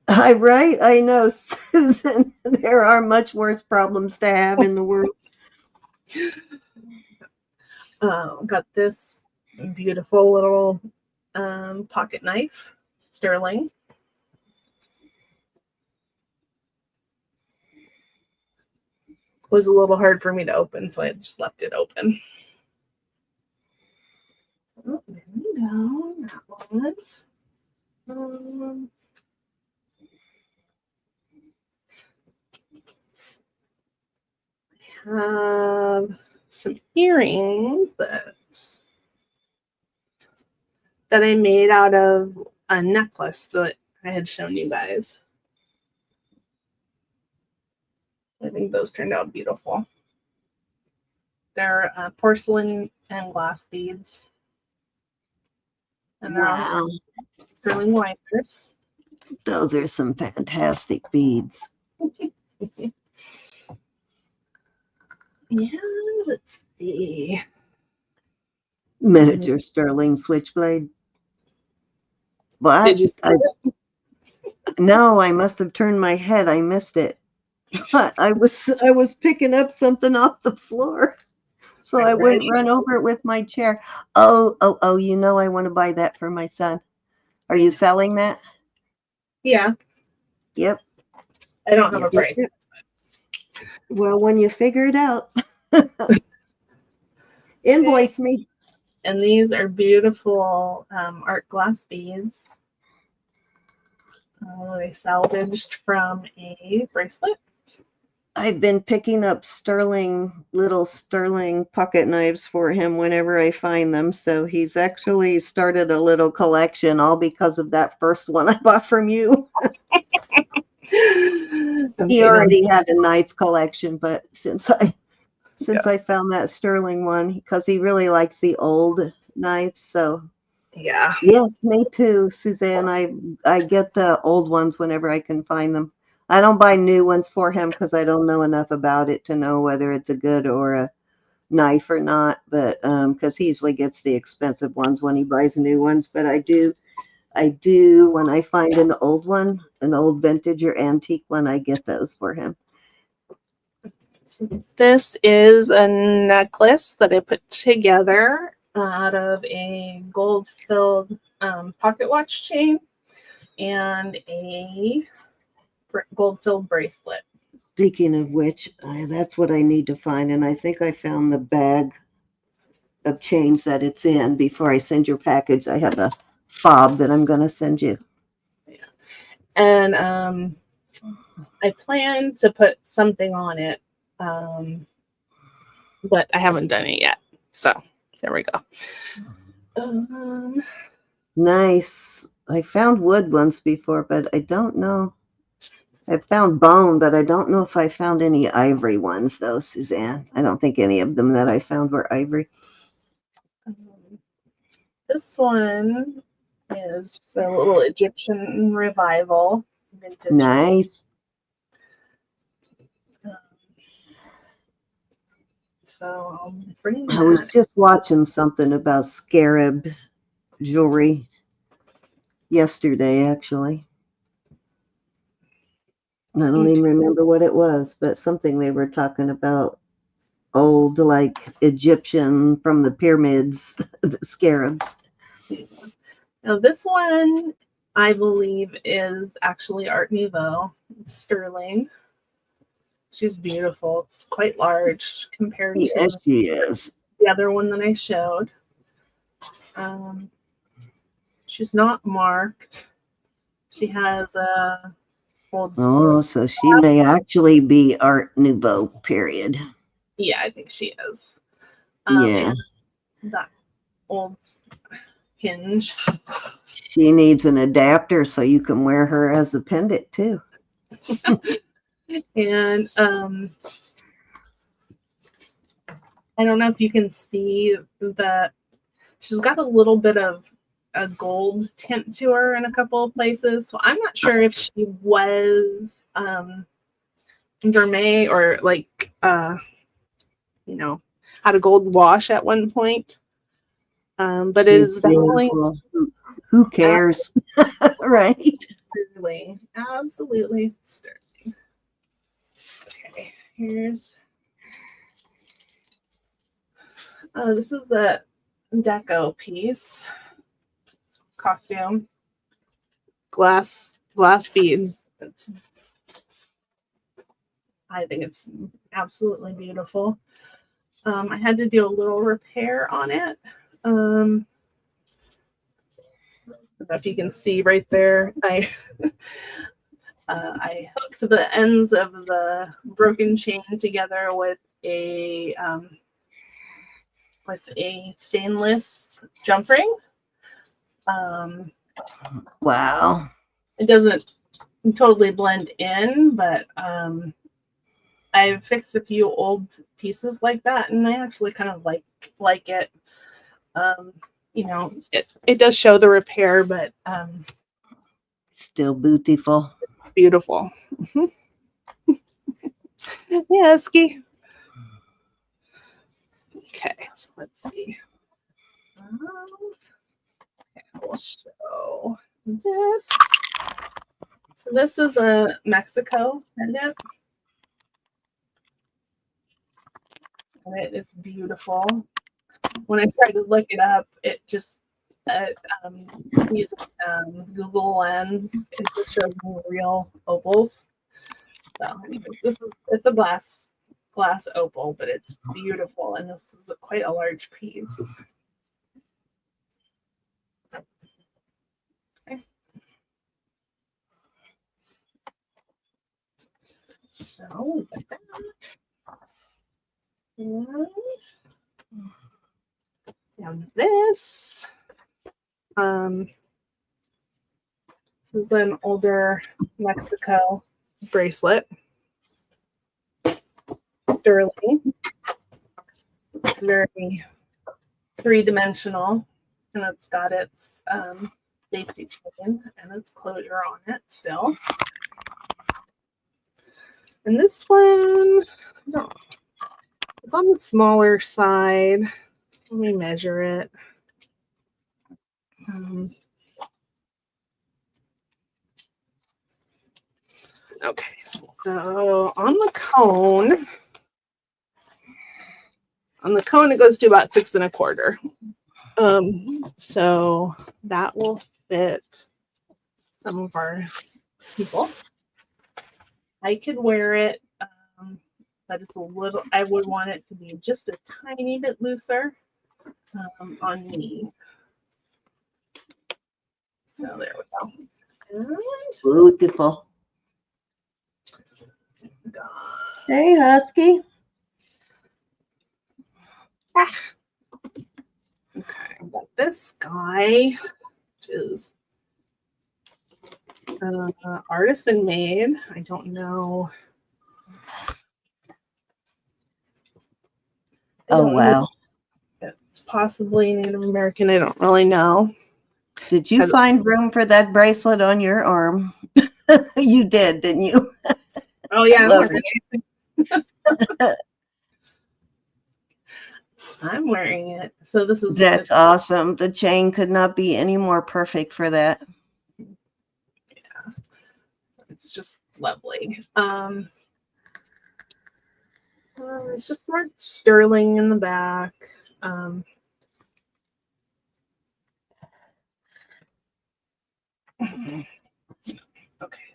Hi, right? I know, Susan. There are much worse problems to have in the world. Got this beautiful little pocket knife, sterling. It was a little hard for me to open, so I just left it open. Oh, there we go. That one. I have some earrings that I made out of a necklace that I had shown you guys. I think those turned out beautiful. They're porcelain and glass beads. And wow. sterling wipers. Those are some fantastic beads. Yeah, let's see. Miniature sterling switchblade. What? Did you see it? No, I must have turned my head. I missed it. I was picking up something off the floor, so I wouldn't run over it with my chair. Oh! You know I want to buy that for my son. Are you selling that? Yeah. Yep. I don't have a price. Well, when you figure it out, invoice me. And these are beautiful art glass beads. They salvaged from a bracelet. I've been picking up little sterling pocket knives for him whenever I find them. So he's actually started a little collection, all because of that first one I bought from you. He already had a knife collection, but since I found that sterling one, because he really likes the old knives, so yeah. Yes, me too, Suzanne. I get the old ones whenever I can find them. I don't buy new ones for him because I don't know enough about it to know whether it's a good or a knife or not. But because he usually gets the expensive ones when he buys new ones. But I do when I find an old one, an old vintage or antique one, I get those for him. So this is a necklace that I put together out of a gold-filled pocket watch chain and a gold-filled bracelet. Speaking of which, that's what I need to find, and I think I found the bag of chains that it's in. Before I send your package, I have a fob that I'm going to send you. Yeah. And I plan to put something on it, but I haven't done it yet. So there we go. Nice. I found wood once before, but I don't know. I found bone, but I don't know if I found any ivory ones, though, Suzanne. I don't think any of them that I found were ivory. This one is just a little Egyptian revival. Vintage. Nice. So I'll bring that. I was just watching something about scarab jewelry yesterday, actually. I don't even remember what it was, but something they were talking about old, like Egyptian from the pyramids, the scarabs. Now this one, I believe, is actually Art Nouveau. It's sterling. She's beautiful. It's quite large compared to she is. The other one that I showed. She's not marked. She has a old. Oh, so she may actually be Art Nouveau period. Yeah, I think she is. Yeah. That old hinge. She needs an adapter so you can wear her as a pendant too. And I don't know if you can see that she's got a little bit of a gold tint to her in a couple of places. So I'm not sure if she was vermeil or like had a gold wash at one point. But it is definitely beautiful. Who cares? Right? Absolutely sterling. Okay, here's this is a deco piece, costume, glass beads. I think it's absolutely beautiful. I had to do a little repair on it. I don't know if you can see right there. I hooked the ends of the broken chain together with a stainless jump ring. Wow. It doesn't totally blend in, but I've fixed a few old pieces like that, and I actually kind of like it. It does show the repair, but still beautiful. Beautiful. Yeah, ski. Okay, so let's see. Okay, we'll show this. So this is a Mexico pendant. And it is beautiful. When I tried to look it up, it just using Google Lens, it just shows me real opals. So anyways, it's a glass opal, but it's beautiful, and this is quite a large piece. Okay. So with that, and this. This is an older Mexico bracelet. Sterling. It's very three-dimensional, and it's got its safety chain and its closure on it still. And this one, it's on the smaller side. Let me measure it. Okay, so on the cone, it goes to about 6 1/4. So that will fit some of our people. I could wear it, but it's a little, I would want it to be just a tiny bit looser on me. So there we go. And beautiful. Hey, Husky. Okay, got this guy, which is artisan made. I don't know. Wow. It's possibly Native American. I don't really know. Did you find room for that bracelet on your arm? You did, didn't you? Oh, yeah. I'm wearing it. So this is... That's awesome. The chain could not be any more perfect for that. Yeah. It's just lovely. It's just more sterling in the back. Okay.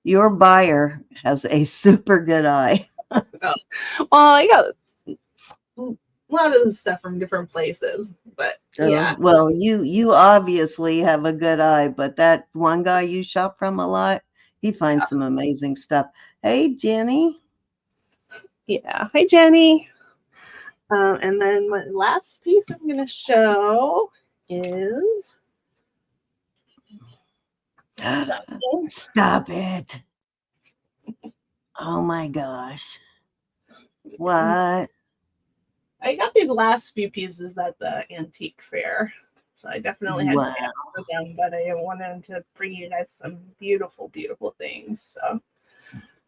Your buyer has a super good eye. Oh. Well, I got a lot of the stuff from different places, but yeah. Well, you obviously have a good eye, but that one guy you shop from a lot, he finds some amazing stuff. Hey, Jenny. Yeah. Hi, Jenny. And then my last piece I'm going to show is Stop it. Oh my gosh. What? I got these last few pieces at the antique fair, so I definitely had to Wow. pay for them, but I wanted to bring you guys some beautiful, beautiful things. So,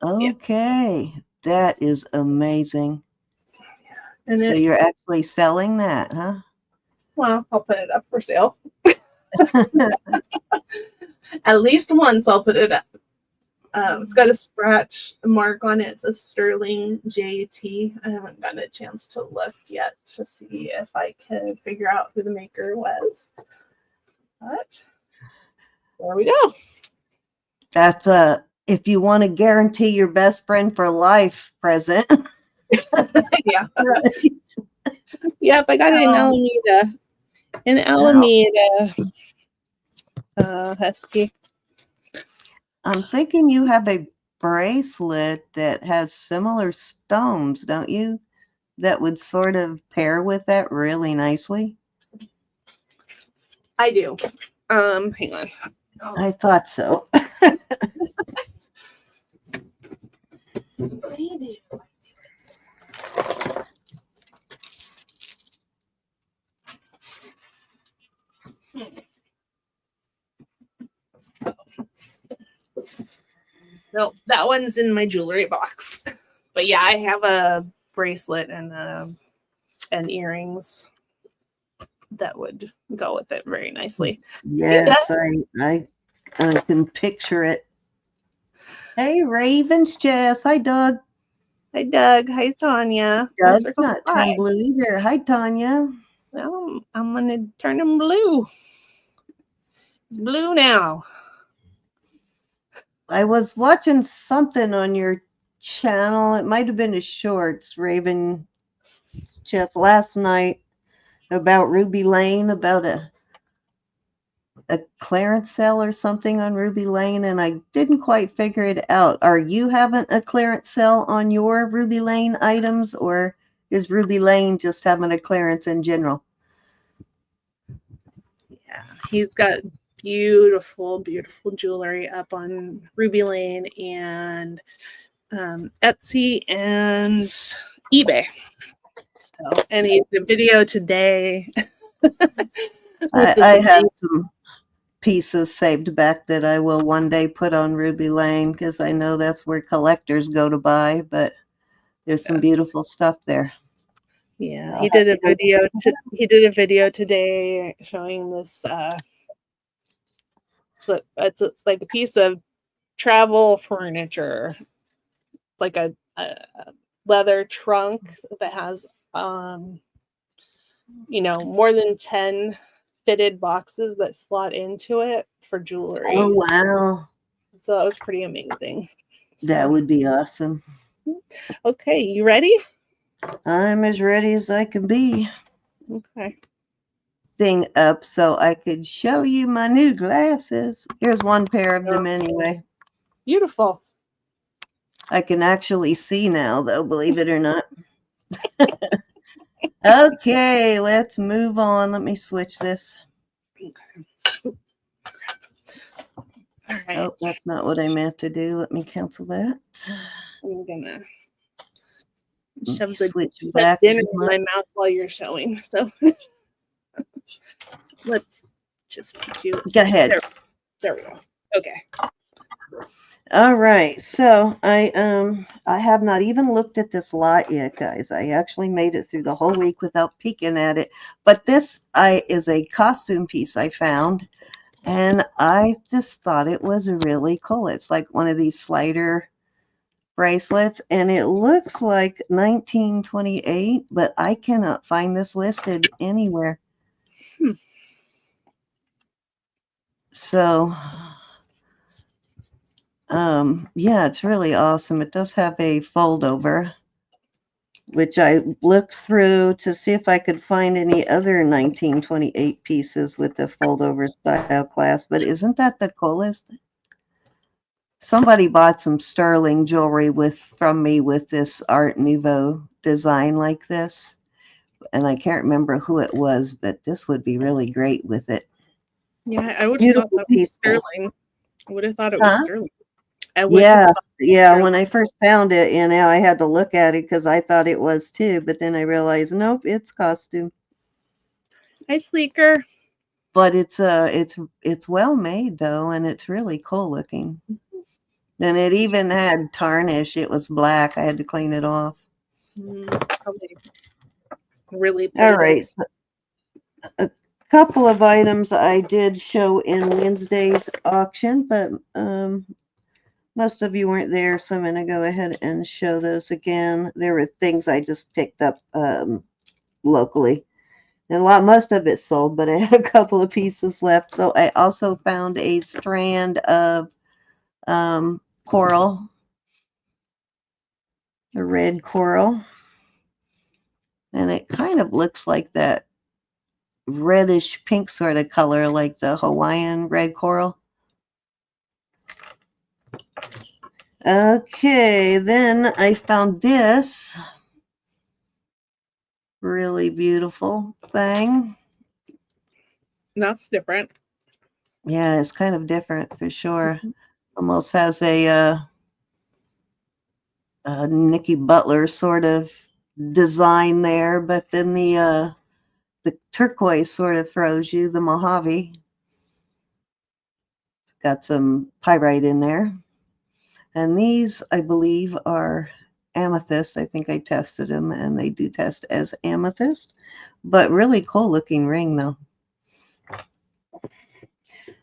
Okay. That is amazing. and So you're actually selling that, huh? well, I'll put it up for sale. At least once I'll put it up. It's got a scratch mark on it. It says Sterling JT. I haven't gotten a chance to look yet to see if I could figure out who the maker was. But there we go. That's if you want to guarantee your best friend for life present. Yeah. Right. Yep, I got it in Alameda. In Alameda, Husky. I'm thinking you have a bracelet that has similar stones, don't you? That would sort of pair with that really nicely. I do. Hang on. I thought so. What do you do? No, that one's in my jewelry box. But yeah, I have a bracelet and earrings that would go with it very nicely. Yes, I can picture it. Hey, Ravens, Jess. Hi, Doug. Hi, Doug. Hi, Tanya. Doug's not turned blue either. Hi, Tanya. Well, I'm going to turn him blue. It's blue now. I was watching something on your channel. It might have been a shorts, Raven Jess, last night about Ruby Lane, about a clearance sale or something on Ruby Lane, and I didn't quite figure it out. Are you having a clearance sale on your Ruby Lane items, or is Ruby Lane just having a clearance in general? Yeah, he's got beautiful, beautiful jewelry up on Ruby Lane and Etsy and eBay. So, and he did a video today. I have some pieces saved back that I will one day put on Ruby Lane because I know that's where collectors go to buy, but there's some beautiful stuff there. Yeah, he did a video. He did a video today showing this. So it's like a piece of travel furniture, like a leather trunk that has, more than 10 fitted boxes that slot into it for jewelry. Oh, wow. So that was pretty amazing. That would be awesome. Okay, you ready? I'm as ready as I can be. Okay. Thing up so I could show you my new glasses. Here's one pair of them anyway. Beautiful. I can actually see now, though, believe it or not. Okay, let's move on. Let me switch this. Okay. All right. Oh, that's not what I meant to do. Let me cancel that. I'm gonna shove the switch back dinner in my mouth while you're showing. So let's just put you. Go ahead. There we go. Okay. All right. So I have not even looked at this lot yet, guys. I actually made it through the whole week without peeking at it. But this is a costume piece I found, and I just thought it was really cool. It's like one of these slider bracelets, and it looks like 1928, but I cannot find this listed anywhere. So yeah, it's really awesome. It does have a fold over, which I looked through to see if I could find any other 1928 pieces with the fold over style clasp, but isn't that the coolest? Somebody bought some sterling jewelry from me with this Art Nouveau design like this, and I can't remember who it was, but this would be really great with it. Yeah, I would have thought Beautiful, that was peaceful. sterling. I would have thought it was Huh? sterling. I would have Yeah, thought yeah. sterling. When I first found it, I had to look at it because I thought it was too, but then I realized, nope, it's costume. Hi, Sleeker. But it's well made though, and it's really cool looking. And it even had tarnish. It was black. I had to clean it off. Probably really All plated. right. So a couple of items I did show in Wednesday's auction, but most of you weren't there, so I'm going to go ahead and show those again. There were things I just picked up locally. And most of it sold, but I had a couple of pieces left. So I also found a strand of coral, a red coral. And it kind of looks like that reddish pink sort of color, like the Hawaiian red coral. Okay, then I found this really beautiful thing. That's different. Yeah, it's kind of different for sure. Almost has a Nikki Butler sort of design there, but then the turquoise sort of throws you the Mojave. Got some pyrite in there. And these, I believe, are amethyst. I think I tested them, and they do test as amethyst. But really cool looking ring, though.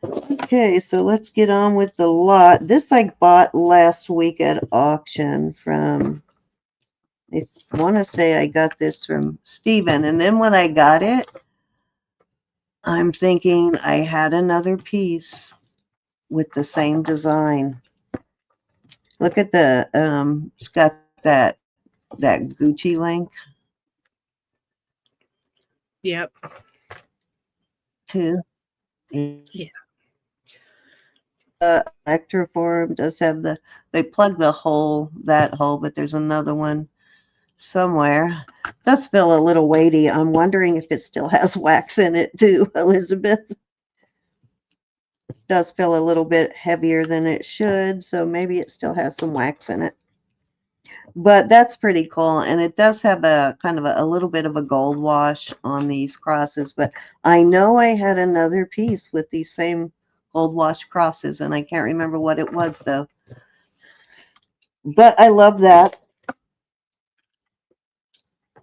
Okay, so let's get on with the lot. This I bought last week at auction from, I want to say I got this from Steven. And then when I got it, I'm thinking I had another piece with the same design. Look at it's got that Gucci link Yep. too. Yeah. Electroform does have they plug that hole, but there's another one somewhere. It does feel a little weighty. I'm wondering if it still has wax in it too, Elizabeth. It does feel a little bit heavier than it should, so maybe it still has some wax in it. But that's pretty cool, and it does have a kind of a little bit of a gold wash on these crosses, but I know I had another piece with these same gold wash crosses, and I can't remember what it was though. But I love that.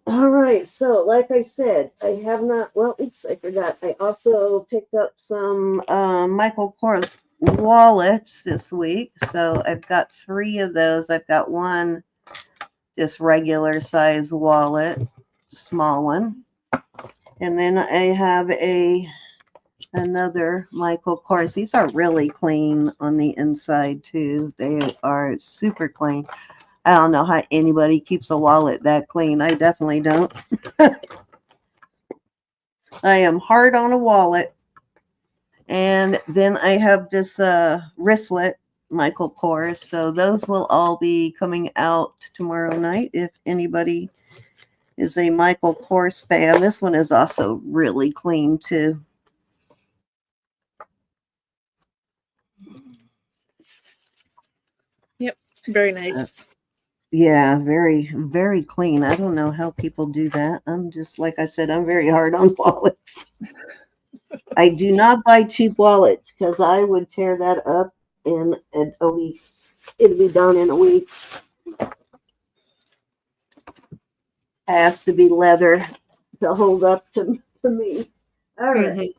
All right, so like I said, I have not, well, oops, I forgot. I also picked up some Michael Kors wallets this week. So I've got 3 of those. I've got one just regular size wallet, small one. And then I have another Michael Kors. These are really clean on the inside too. They are super clean. I don't know how anybody keeps a wallet that clean. I definitely don't. I am hard on a wallet. And then I have this wristlet, Michael Kors. So those will all be coming out tomorrow night if anybody is a Michael Kors fan. This one is also really clean too. Yep. Very nice. Yeah, very, very clean. I don't know how people do that. I'm just, like I said, I'm very hard on wallets. I do not buy cheap wallets because I would tear that up in a week. It'd be done in a week. Has to be leather to hold up to me. All right.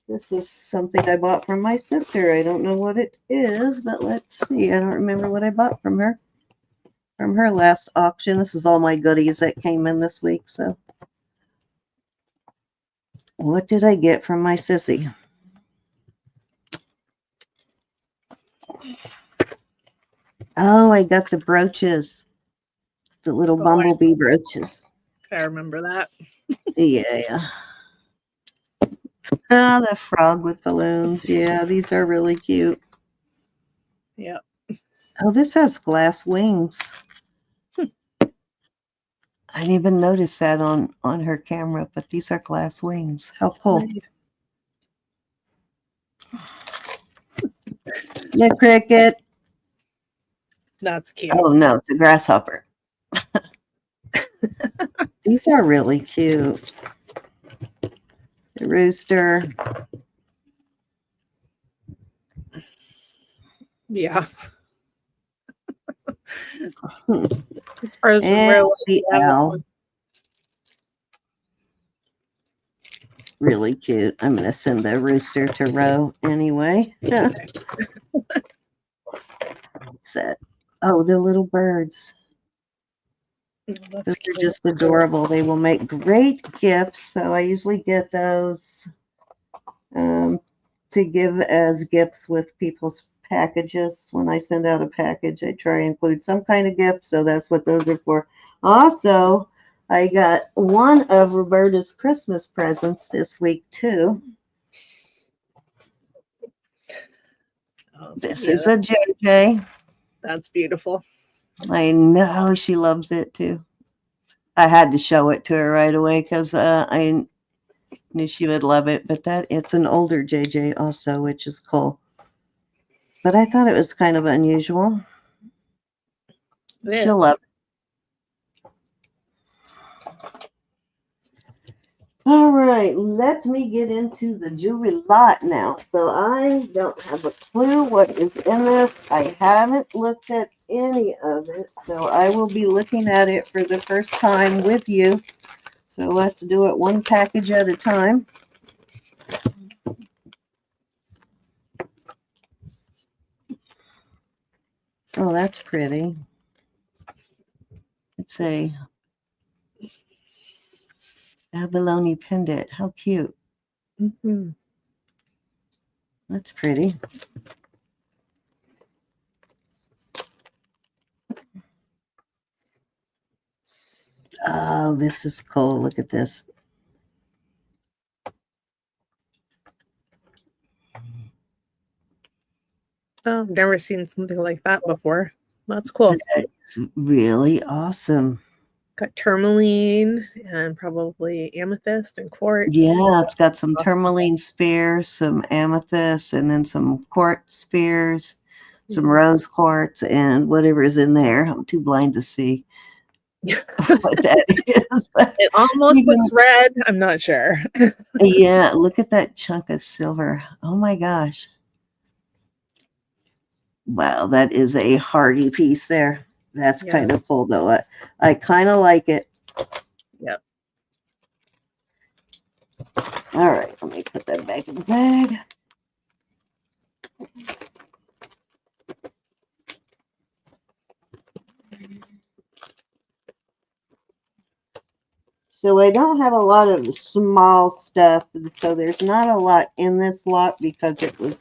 This is something I bought from my sister. I don't know what it is, but let's see. I don't remember what I bought from her last auction. This is all my goodies that came in this week. So what did I get from my sissy? Oh, I got the brooches, the little bumblebee brooches. I remember that. Yeah. Oh, the frog with balloons. Yeah, these are really cute. Yep. Oh, this has glass wings. I didn't even notice that on her camera, but these are glass wings. How cool. Nice. The cricket. That's cute. Oh no, it's a grasshopper. These are really cute. The rooster. Yeah. Hmm. As far as And real, the owl. Really cute. I'm going to send the rooster to Row anyway. Yeah. What's that? Oh, the little birds. that's Those cute. are just adorable. They will make great gifts. So I usually get those to give as gifts with people's packages. When I send out a package, I try to include some kind of gift. So that's what those are for. Also, I got one of Roberta's Christmas presents this week, too. This is a JJ. That's beautiful. I know she loves it, too. I had to show it to her right away because I knew she would love it. But it's an older JJ also, which is cool. But I thought it was kind of unusual. She'll love it. All right, let me get into the jewelry lot now. So I don't have a clue what is in this. I haven't looked at any of it. So I will be looking at it for the first time with you. So let's do it one package at a time. Oh, that's pretty. It's a abalone pendant. How cute. Mm-hmm. That's pretty. Oh, this is cool. Look at this. Oh, I've never seen something like that before. That's cool. It's really awesome. Got tourmaline and probably amethyst and quartz. Yeah, it's got some Awesome. tourmaline spears, some amethyst, and then some quartz spears, some Mhm. rose quartz, and whatever is in there. I'm too blind to see what that is. But It almost looks red. I'm not sure. yeah, look at that chunk of silver. Oh my gosh. Wow, that is a hardy piece there. That's Yeah. kind of cool, though. I kind of like it. Yep. All right, let me put that back in the bag. So I don't have a lot of small stuff. So there's not a lot in this lot because it was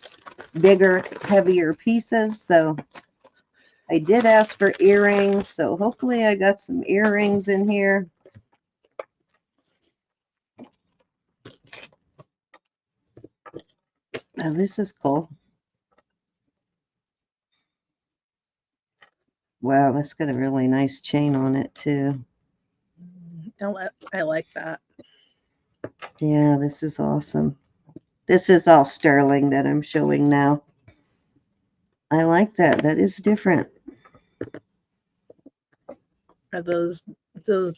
bigger, heavier pieces. So I did ask for earrings. So hopefully I got some earrings in here. Now this is cool. Wow, that's got a really nice chain on it too. I like that. Yeah, this is awesome. This is all sterling that I'm showing now. I like that. That is different. Are those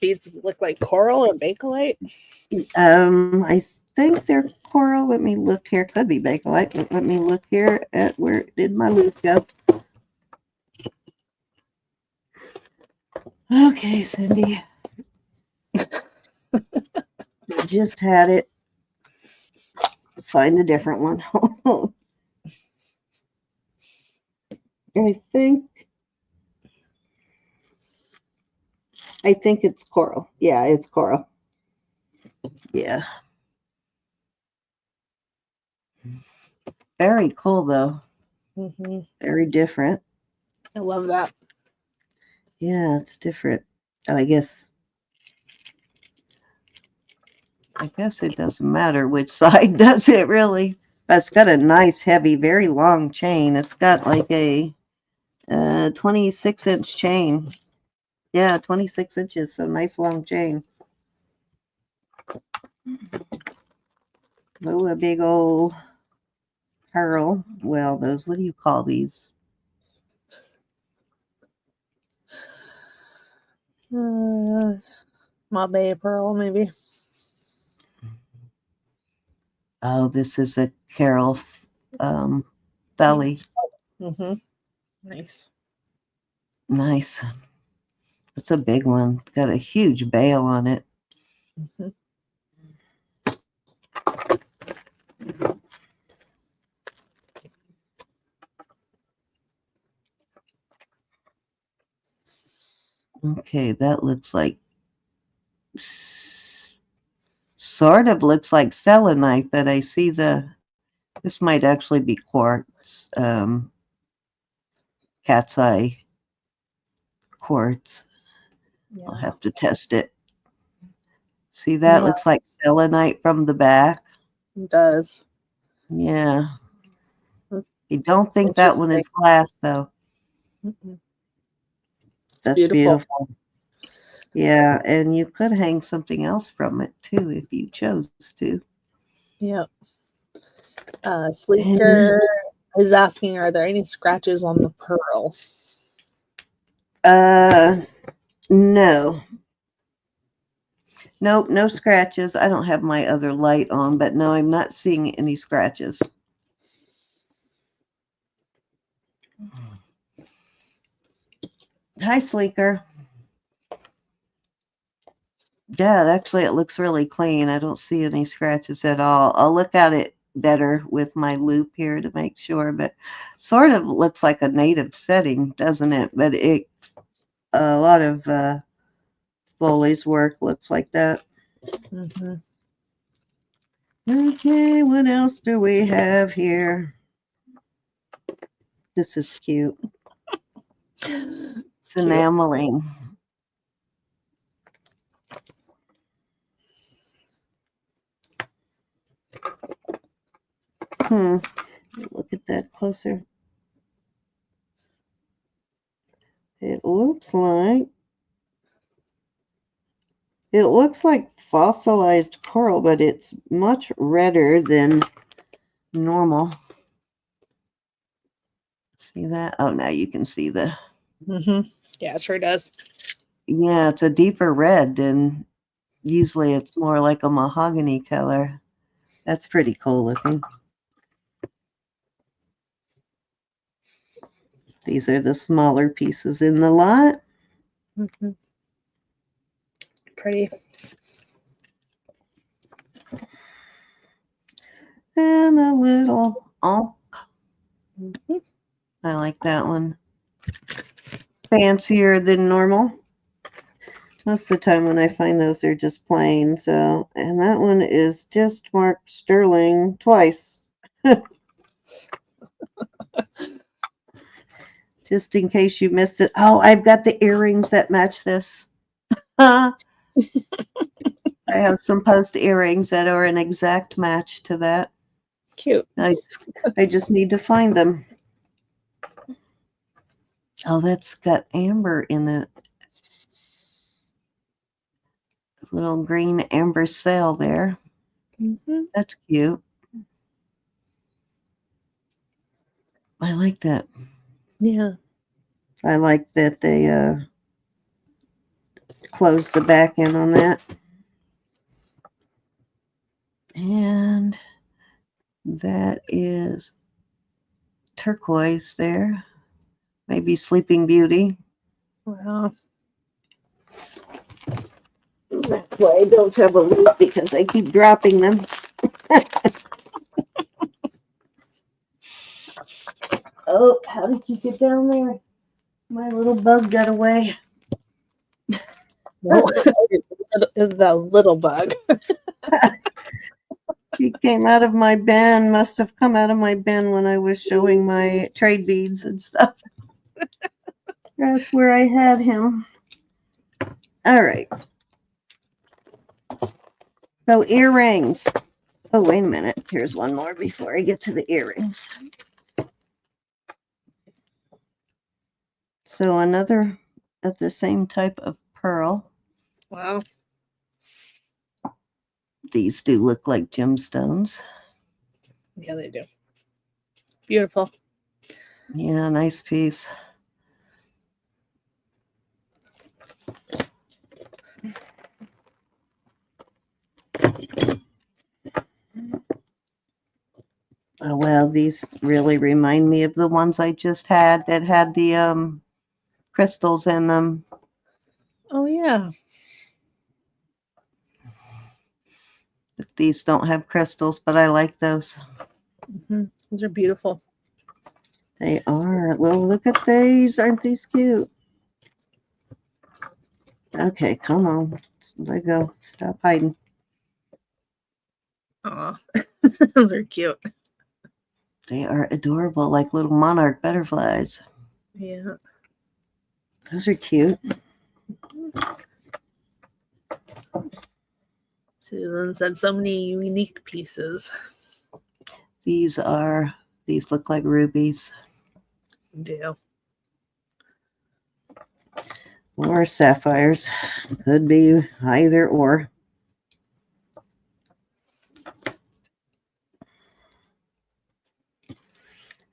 beads look like coral or bakelite? I think they're coral. Let me look here. Could be bakelite, but let me look here at where did my loop go. Okay, Cindy. I just had it. Find a different one. I think it's coral. Yeah, it's coral. Yeah. Very cool though. Mm-hmm. Very different. I love that. Yeah, it's different. Oh, I guess it doesn't matter which side does it really. But it's got a nice, heavy, very long chain. It's got like a 26-inch chain. Yeah, 26 inches. So nice long chain. Oh, a big old pearl. Well, those, what do you call these? Mabe pearl, maybe. Oh, this is a Carol belly. Mm-hmm. Nice. Nice. It's a big one. Got a huge bail on it. Mm-hmm. Okay, that looks like sort of looks like selenite, but I see this might actually be quartz, cat's eye quartz. I'll Yeah. have to test it. See, that Yeah, looks like selenite from the back. it does. Yeah. That's I don't think that one interesting. is glass, though. Mm-mm. It's That's beautiful. beautiful. Yeah, and you could hang something else from it, too, if you chose to. Yeah. And, Sleeker is asking, are there any scratches on the pearl? no. Nope, no scratches. I don't have my other light on, but no, I'm not seeing any scratches. Hi, Sleeker. Yeah, actually, it looks really clean. I don't see any scratches at all. I'll look at it better with my loop here to make sure, but sort of looks like a native setting, doesn't it? But a lot of Foley's work looks like that. Mm-hmm. Okay, what else do we have here? This is cute. It's It's cute. enameling. Look at that closer. It looks like fossilized coral, but it's much redder than normal. See that? Oh, now you can see the. Mm-hmm. Yeah, it sure does. Yeah, it's a deeper red than usually. It's more like a mahogany color. That's pretty cool looking. These are the smaller pieces in the lot. Mm-hmm. Pretty. And a little oh, Mm-hmm. I like that one. Fancier than normal. Most of the time when I find those, they're just plain. So, and that one is just marked sterling twice. Just in case you missed it. Oh, I've got the earrings that match this. I have some post earrings that are an exact match to that. Cute. I just need to find them. Oh, that's got amber in it. Little green amber sail there. Mm-hmm. That's cute. I like that. Yeah. I like that they closed the back end on that. And that is turquoise there. Maybe Sleeping Beauty. Wow. That's why I don't have a loop because I keep dropping them. Oh, how did you get down there? My little bug got away. Well, the little bug. He came out of my bin, must have come out of my bin when I was showing my trade beads and stuff. That's where I had him. All right. So earrings. Oh, wait a minute. Here's one more before I get to the earrings. So another of the same type of pearl. Wow. These do look like gemstones. Yeah, they do. Beautiful. Yeah, nice piece. Oh, well, these really remind me of the ones I just had that had the crystals in them. Oh yeah. These don't have crystals, but I like those. Those are beautiful. They are. Well, look at these. Aren't these cute? Okay, come on. Let go. Stop hiding. Aw. Those are cute. They are adorable, like little monarch butterflies. Yeah. Those are cute. Susan said so many unique pieces. These look like rubies Do. or sapphires. Could be either or.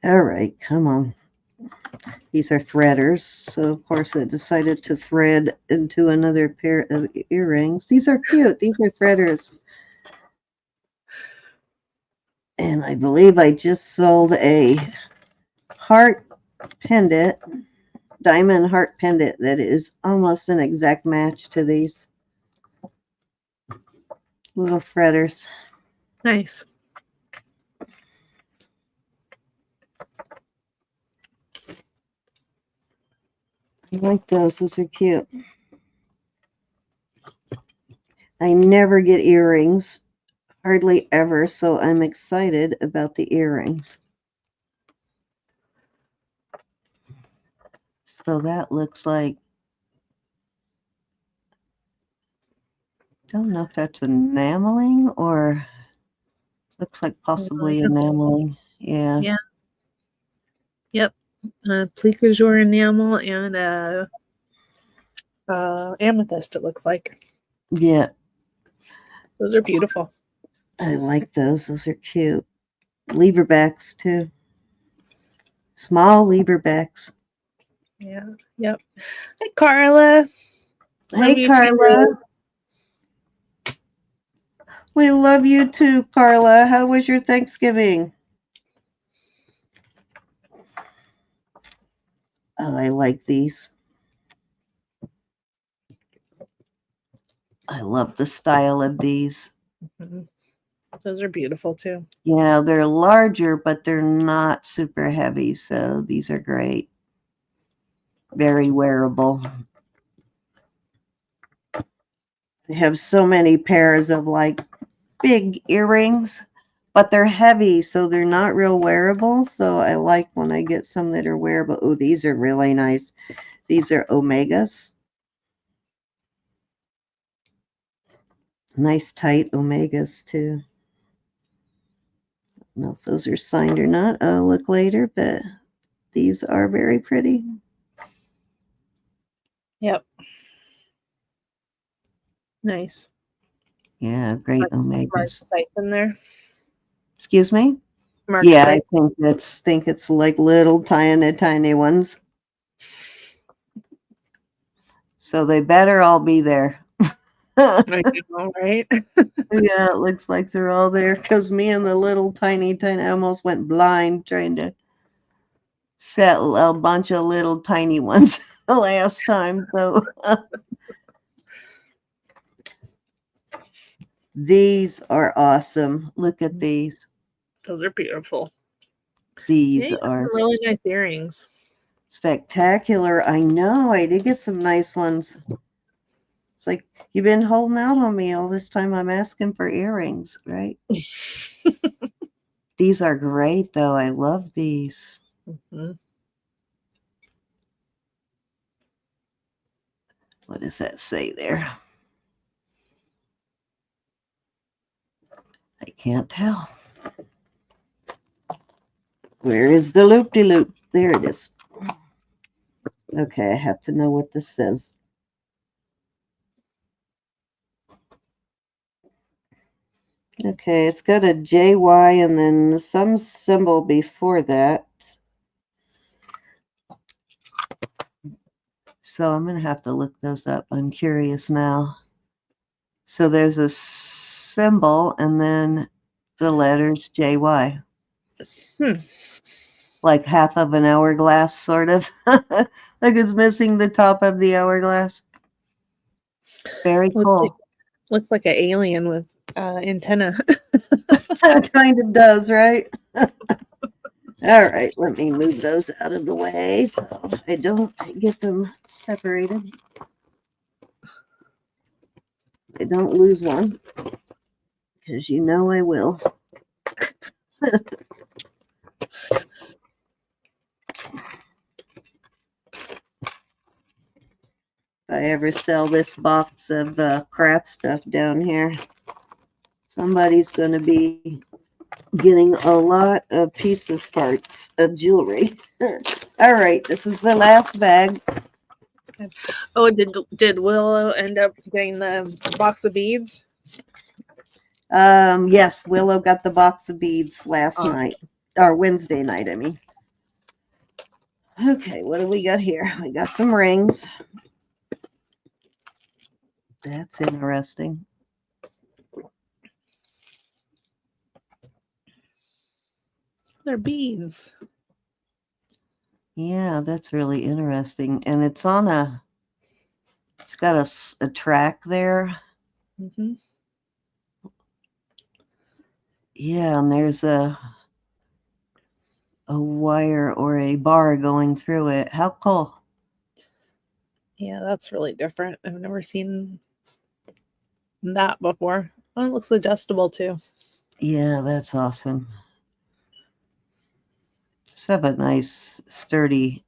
All right, come on. These are threaders, so of course I decided to thread into another pair of earrings. These are cute. These are threaders. And I believe I just sold a heart pendant, diamond heart pendant that is almost an exact match to these little threaders. Nice. I like those. Those are cute. I never get earrings, hardly ever, so I'm excited about the earrings. So that looks like, don't know if that's enameling or looks like possibly enameling. Yeah. Yeah. Yep. Plica jour enamel and amethyst. It looks like Yeah. those are beautiful. I like those. Those are cute. Leverbacks too. Small leverbacks. Yeah. Yep. Hi, Carla. Love Hey, you Carla. too. We love you too, Carla. How was your Thanksgiving? Oh, I like these. I love the style of these. Mhm. Those are beautiful too. Yeah, they're larger, but they're not super heavy. So these are great. Very wearable. I have so many pairs of like big earrings, but they're heavy, so they're not real wearable. So I like when I get some that are wearable. Oh, these are really nice. These are Omegas. Nice tight Omegas too. I don't know if those are signed or not. I'll look later, but these are very pretty. Yep. Nice. Yeah, great Omegas. Marcasites in there. Excuse me? Yeah, I Marcasites. think it's like little tiny ones. So they better all be there. I know, right? Yeah, it looks like they're all there because me and the little tiny, I almost went blind trying to set a bunch of little tiny ones last time. So these are awesome. Look at these. Those are beautiful. Yeah, These you got are some really nice earrings. spectacular. I know. I did get some nice ones. It's like you've been holding out on me all this time. I'm asking for earrings, right? These are great, though. I love these. Mm-hmm. What does that say there? I can't tell. Where is the loop-de-loop? There it is. Okay, I have to know what this says. Okay, it's got a JY and then some symbol before that. So I'm going to have to look those up. I'm curious now. So there's a symbol and then the letters JY. Like half of an hourglass, sort of. Like it's missing the top of the hourglass. Very cool. Looks like an alien with antenna. It kind of does, right? All right, let me move those out of the way so I don't get them separated. I don't lose one, because you know I will. If I ever sell this box of craft stuff down here, somebody's going to be getting a lot of pieces parts of jewelry. All right, this is the last bag. Oh, did Willow end up getting the box of beads? Yes, Willow got the box of beads last night, or Wednesday night, I mean. Okay, what do we got here? We got some rings. That's interesting. They're beads. Yeah, that's really interesting. And it's on it's got a track there. Mm-hmm. Yeah, and there's a wire or a bar going through it. How cool. Yeah, that's really different. I've never seen that before. Oh, it looks adjustable too. Yeah, that's awesome. Just have a nice, sturdy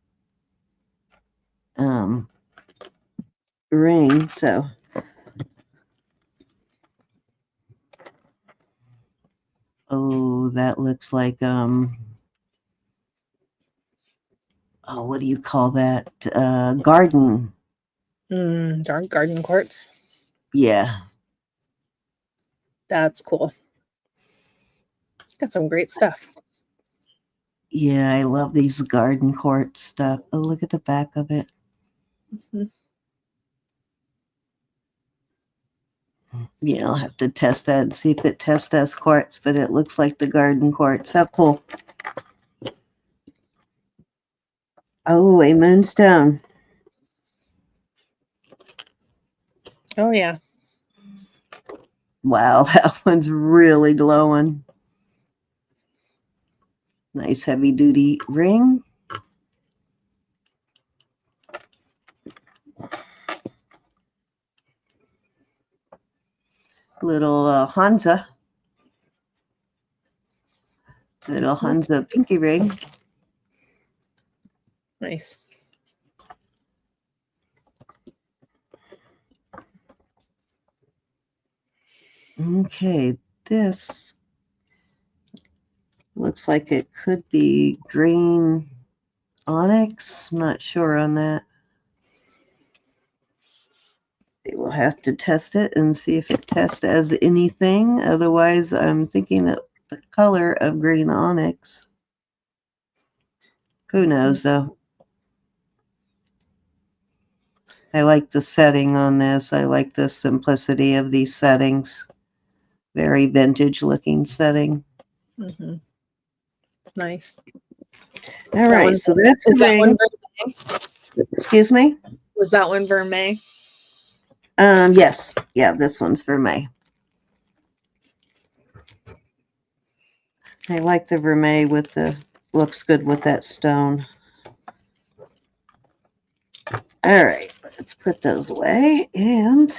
ring. So, oh, that looks like oh, what do you call that? Garden. Dark garden quartz. Yeah. That's cool. Got some great stuff. Yeah, I love these garden quartz stuff. Oh, look at the back of it. Mm-hmm. Yeah, I'll have to test that and see if it tests as quartz, but it looks like the garden quartz. How cool. Oh, a moonstone. Oh yeah. Wow, that one's really glowing. Nice heavy duty ring. Little Hansa. Little Hansa pinky ring. Nice. Okay, this looks like it could be green onyx. I'm not sure on that. We'll have to test it and see if it tests as anything. Otherwise, I'm thinking of the color of green onyx. Who knows, though? I like the setting on this. I like the simplicity of these settings. Very vintage looking setting. Mm-hmm. Nice. All right, so that's the ring. Excuse me? Was that one vermeil? Yes. Yeah, this one's for May. I like the vermeil with looks good with that stone. All right, let's put those away and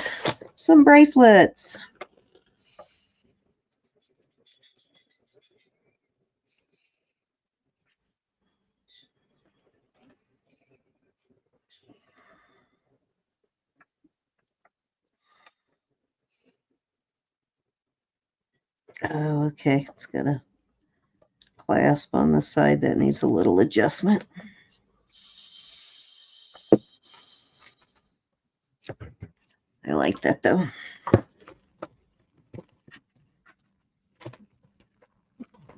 some bracelets. Oh, okay. It's got a clasp on the side that needs a little adjustment. I like that though.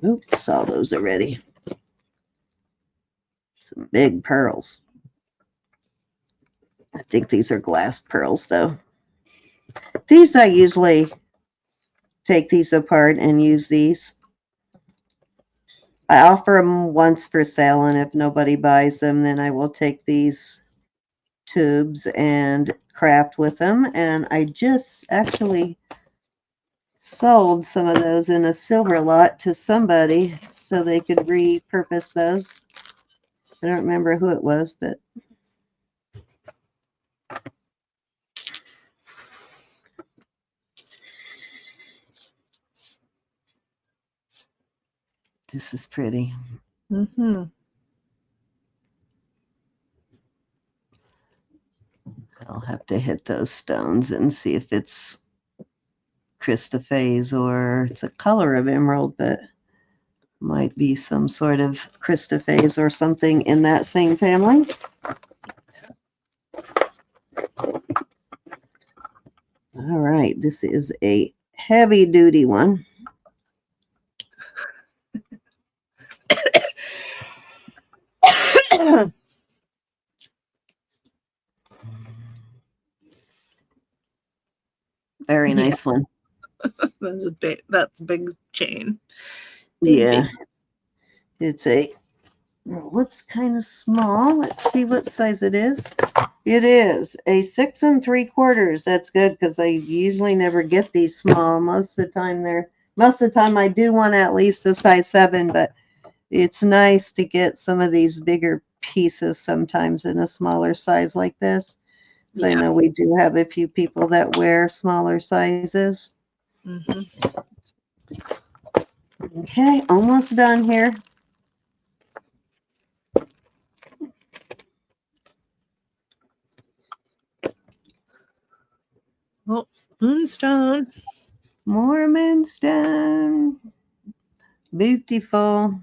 Oops, saw those already. Some big pearls. I think these are glass pearls though. These I usually take these apart and use these. I offer them once for sale, and if nobody buys them, then I will take these tubes and craft with them. And I just actually sold some of those in a silver lot to somebody so they could repurpose those. I don't remember who it was, but this is pretty. Mm-hmm. I'll have to hit those stones and see if it's Christophase or it's a color of emerald, but might be some sort of Christophase or something in that same family. All right, this is a heavy duty one. Very nice one. That's a big chain. Yeah. It's a, looks kind of small. Let's see what size it is. It is a 6 3/4. That's good because I usually never get these small. Most of the time I do want at least a size 7, but it's nice to get some of these bigger pieces sometimes in a smaller size like this. So I know we do have a few people that wear smaller sizes. Mm-hmm. Okay, almost done here. Oh, moonstone. More moonstone. Beautiful.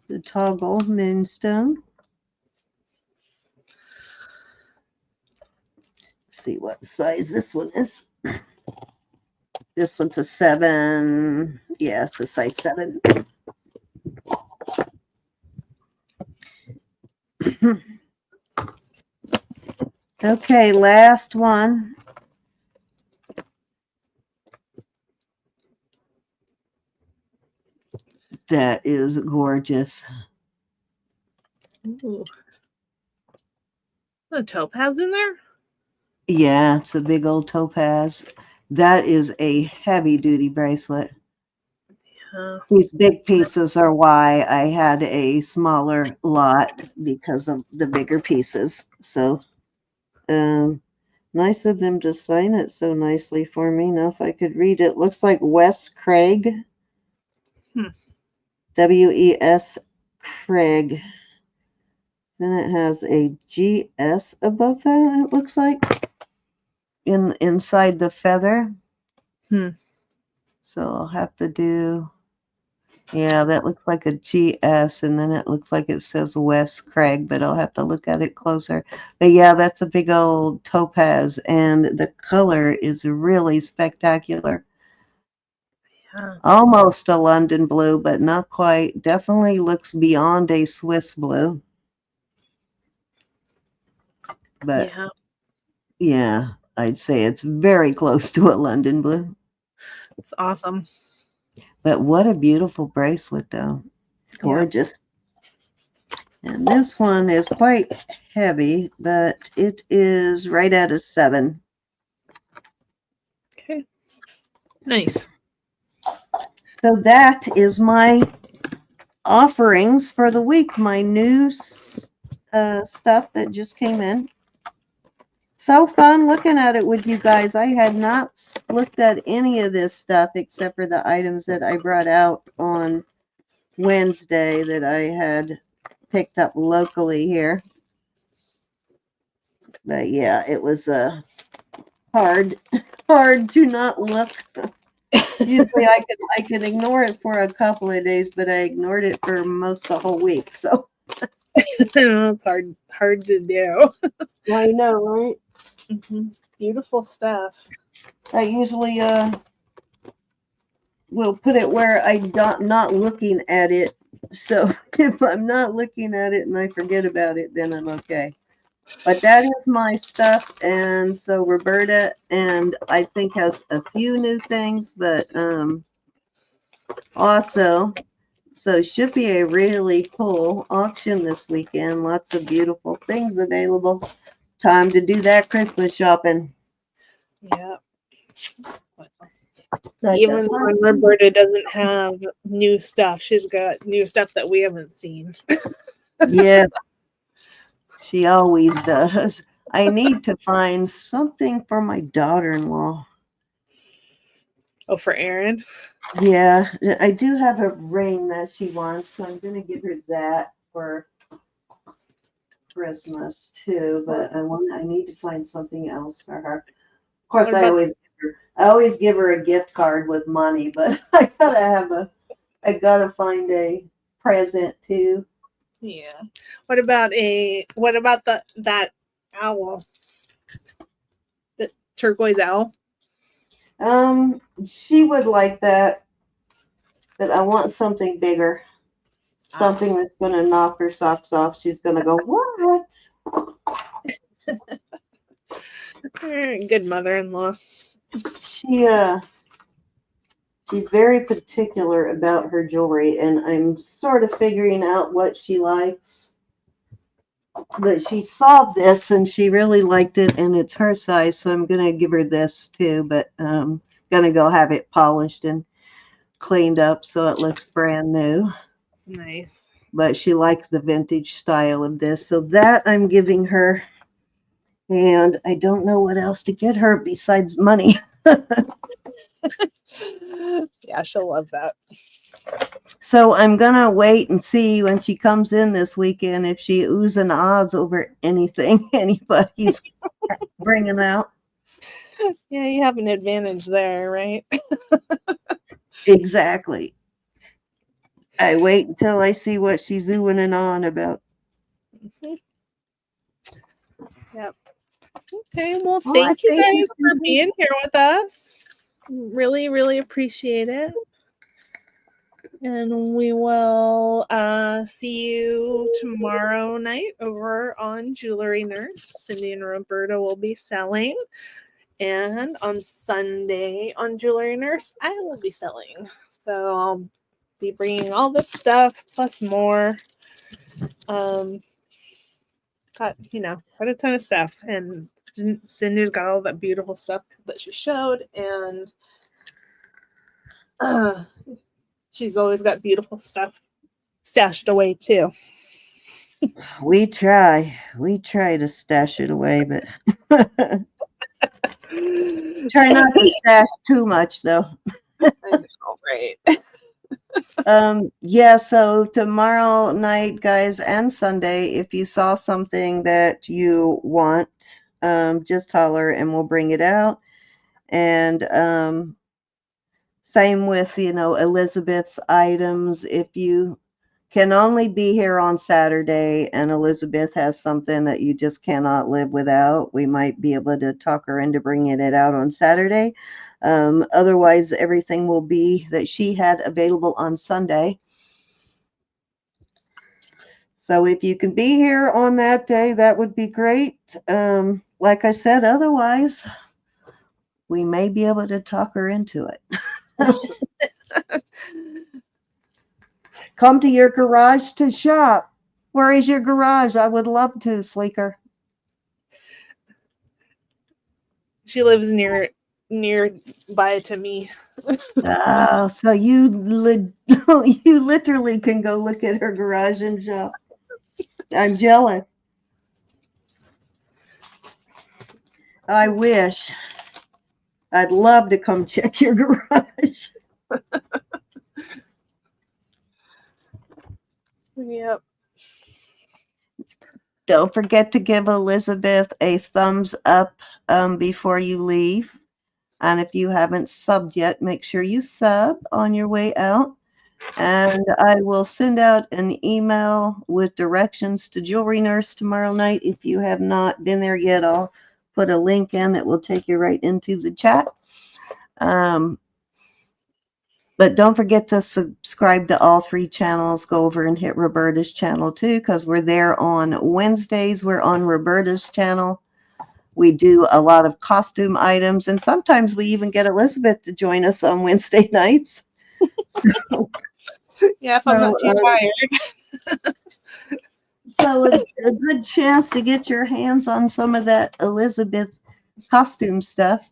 The toggle moonstone. Let's see what size this one is. This one's a 7. Yeah, it's a size 7. Okay, last one. That is gorgeous. Ooh. A topaz in there? Yeah, it's a big old topaz. That is a heavy duty bracelet. These big pieces are why I had a smaller lot because of the bigger pieces. So, nice of them to sign it so nicely for me. Now, if I could read it, looks like Wes Craig. W-E-S Craig. Then it has a GS above that, it looks like, inside the feather. So I'll have to do, yeah, that looks like a GS, and then it looks like it says Wes Craig, but I'll have to look at it closer. But yeah, that's a big old topaz, and the color is really spectacular. Yeah. Almost a London blue, but not quite. Definitely looks beyond a Swiss blue. But yeah, I'd say it's very close to a London blue. It's awesome. But what a beautiful bracelet, though. Gorgeous. Yeah. And this one is quite heavy, but it is right at a 7. Okay. Nice. So that is my offerings for the week, my new stuff that just came in. So fun looking at it with you guys. I had not looked at any of this stuff except for the items that I brought out on Wednesday that I had picked up locally here. But yeah, it was hard to not look. Usually I can ignore it for a couple of days, but I ignored it for most of the whole week. So it's hard to do. I know, right? Mm-hmm. Beautiful stuff. I usually will put it where I'm not looking at it. So if I'm not looking at it and I forget about it, then I'm okay. But that is my stuff, and so Roberta and I think has a few new things, but also, so should be a really cool auction this weekend. Lots of beautiful things available. Time to do that Christmas shopping. Yeah. Like Even when Roberta doesn't have new stuff, she's got new stuff that we haven't seen. yeah, she always does. I need to find something for my daughter-in-law. Oh, for Erin? Yeah, I do have a ring that she wants, so I'm gonna give her that for Christmas too. But I need to find something else for her. Of course, What about I always give her a gift card with money, but I gotta find a present too. yeah? What about that owl? The turquoise owl? She would like that, but I want something bigger. Something that's gonna knock her socks off. She's gonna go, what? Good mother-in-law. She's very particular about her jewelry, and I'm sort of figuring out what she likes. But she saw this and she really liked it, and it's her size, so I'm gonna give her this too. But gonna go have it polished and cleaned up so it looks brand new. Nice. But she likes the vintage style of this, so that I'm giving her. And I don't know what else to get her besides money. Yeah, she'll love that. So I'm gonna wait and see when she comes in this weekend if she oohs and ahs over anything anybody's bringing out. Yeah, you have an advantage there, right? Exactly. I wait until I see what she's oohing and ahhing about. Yep. Okay, well, thank you guys for being here with us. Really, really appreciate it. And we will see you tomorrow night over on Jewelry Nurse. Cindy and Roberta will be selling. And on Sunday on Jewelry Nurse, I will be selling. So I'll be bringing all this stuff plus more. Got a ton of stuff. And Cindy's got all that beautiful stuff that she showed. And she's always got beautiful stuff stashed away too. We try to stash it away, but try not to stash too much though. I know, right? Yeah, so tomorrow night, guys, and Sunday, if you saw something that you want, just holler and we'll bring it out. And same with, Elizabeth's items. If you can only be here on Saturday and Elizabeth has something that you just cannot live without, we might be able to talk her into bringing it out on Saturday. Otherwise, everything will be that she had available on Sunday. So if you can be here on that day, that would be great. Like I said, otherwise, we may be able to talk her into it. Come to your garage to shop. Where is your garage? I would love to, Sleeker. She lives nearby to me. Oh, so you literally can go look at her garage and shop. I'm jealous. I wish. I'd love to come check your garage. Yep. Don't forget to give Elizabeth a thumbs up before you leave. And if you haven't subbed yet, make sure you sub on your way out. And I will send out an email with directions to Jewelry Nurse tomorrow night. If you have not been there yet, I'll put a link in that will take you right into the chat. But don't forget to subscribe to all 3 channels. Go over and hit Roberta's channel too, because we're there on Wednesdays. We're on Roberta's channel. We do a lot of costume items, and sometimes we even get Elizabeth to join us on Wednesday nights. Yeah, if I'm not too tired. So a good chance to get your hands on some of that Elizabeth costume stuff.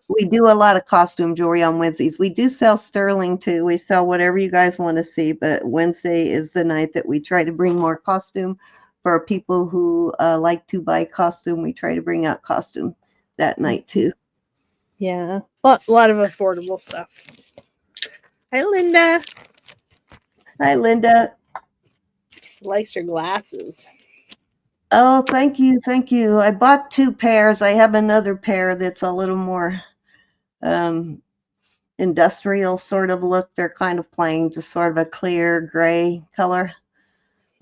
We do a lot of costume jewelry on Wednesdays. We do sell sterling too. We sell whatever you guys want to see, but Wednesday is the night that we try to bring more costume for people who like to buy costume. We try to bring out costume that night too. Yeah, a lot of affordable stuff. Hi, Linda. Hi, Linda. She likes your glasses. Oh, thank you. Thank you. I bought 2 pairs. I have another pair that's a little more industrial sort of look. They're kind of plain, just sort of a clear gray color.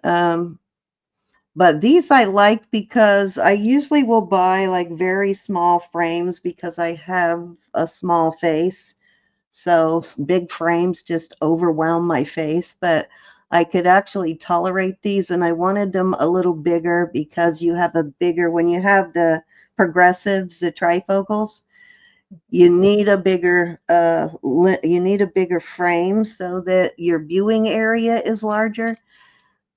But these I like because I usually will buy like very small frames because I have a small face. So big frames just overwhelm my face, but I could actually tolerate these, and I wanted them a little bigger because you have a bigger, when you have the progressives, the trifocals, you need a bigger frame so that your viewing area is larger.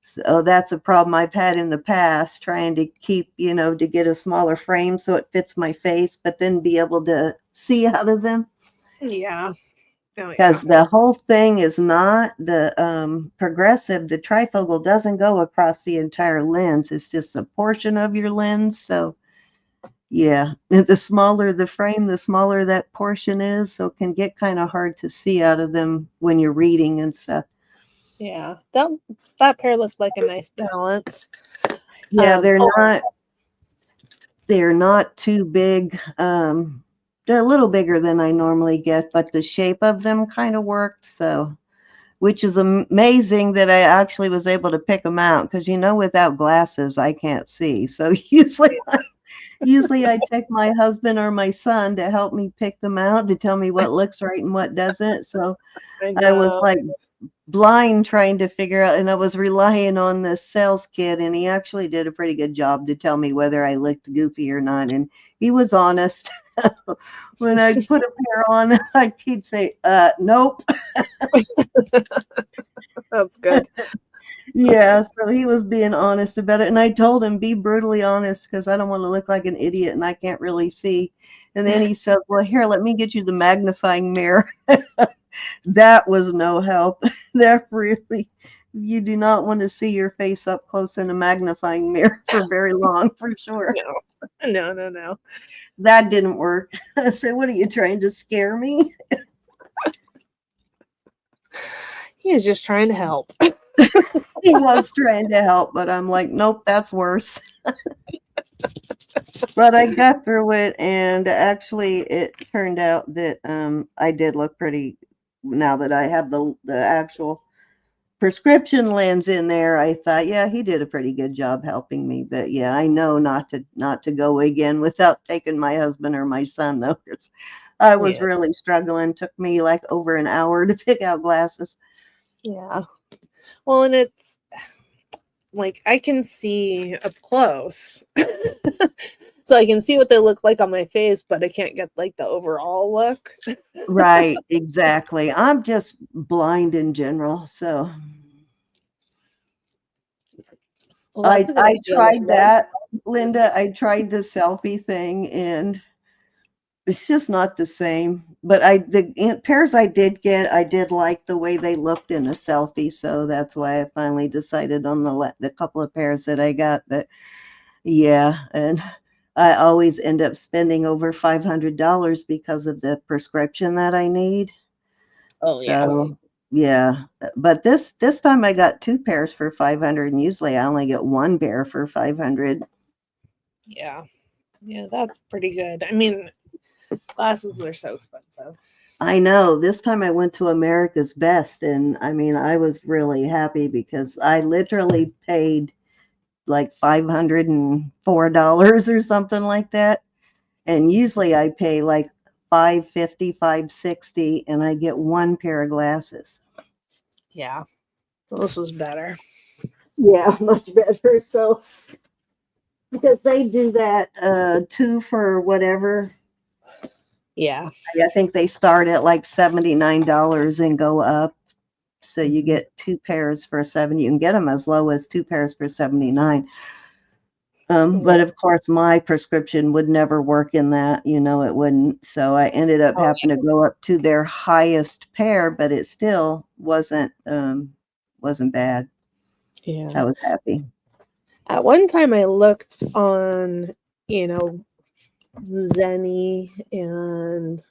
So that's a problem I've had in the past, trying to keep, to get a smaller frame so it fits my face, but then be able to see out of them. Yeah. Because the whole thing is not the progressive, the trifocal doesn't go across the entire lens. It's just a portion of your lens. So yeah, the smaller the frame, the smaller that portion is. So it can get kind of hard to see out of them when you're reading and stuff. Yeah, that pair looked like a nice balance. Yeah, they're not too big. They're a little bigger than I normally get, but the shape of them kind of worked. So, which is amazing that I actually was able to pick them out because, without glasses, I can't see. So usually I take my husband or my son to help me pick them out, to tell me what looks right and what doesn't. So I was like blind trying to figure out, and I was relying on the sales kid, and he actually did a pretty good job to tell me whether I looked goofy or not, and he was honest. When I put a pair on, he'd say, nope. That's good. Yeah, so he was being honest about it, and I told him, be brutally honest, because I don't want to look like an idiot and I can't really see. And then he said, well, here, let me get you the magnifying mirror. That was no help. That really, you do not want to see your face up close in a magnifying mirror for very long, for sure. No. That didn't work. I said, what are you trying to scare me? He was just trying to help. He was trying to help, but I'm like, nope, that's worse. But I got through it, and actually it turned out that I did look pretty, now that I have the actual prescription lens in there. I thought, yeah, he did a pretty good job helping me. But yeah, I know not to go again without taking my husband or my son, though. I was really struggling. Took me like over an hour to pick out glasses. Yeah. Well, and it's like I can see up close. So I can see what they look like on my face, but I can't get like the overall look. Right, exactly. I'm just blind in general, so Well, I tried Linda. that, Linda. I tried the selfie thing, and it's just not the same. But the pairs I did get, I did like the way they looked in a selfie, so that's why I finally decided on the couple of pairs that I got. But yeah, and I always end up spending over $500 because of the prescription that I need. Oh yeah. So yeah, but this time I got 2 pairs for 500, and usually I only get 1 pair for 500. Yeah, that's pretty good. I mean, glasses are so expensive. I know. This time I went to America's Best, and I mean, I was really happy because I literally paid like $504 or something like that. And usually I pay like 550, 560, and I get one pair of glasses. Yeah. So this was better. Yeah, much better. So because they do that two for whatever. Yeah. I think they start at like $79 and go up. So you get two pairs for 70. You can get them as low as two pairs for 79. But of course, my prescription would never work in that. It wouldn't. So I ended up having to go up to their highest pair, but it still wasn't bad. Yeah. I was happy. At one time, I looked on, Zenny and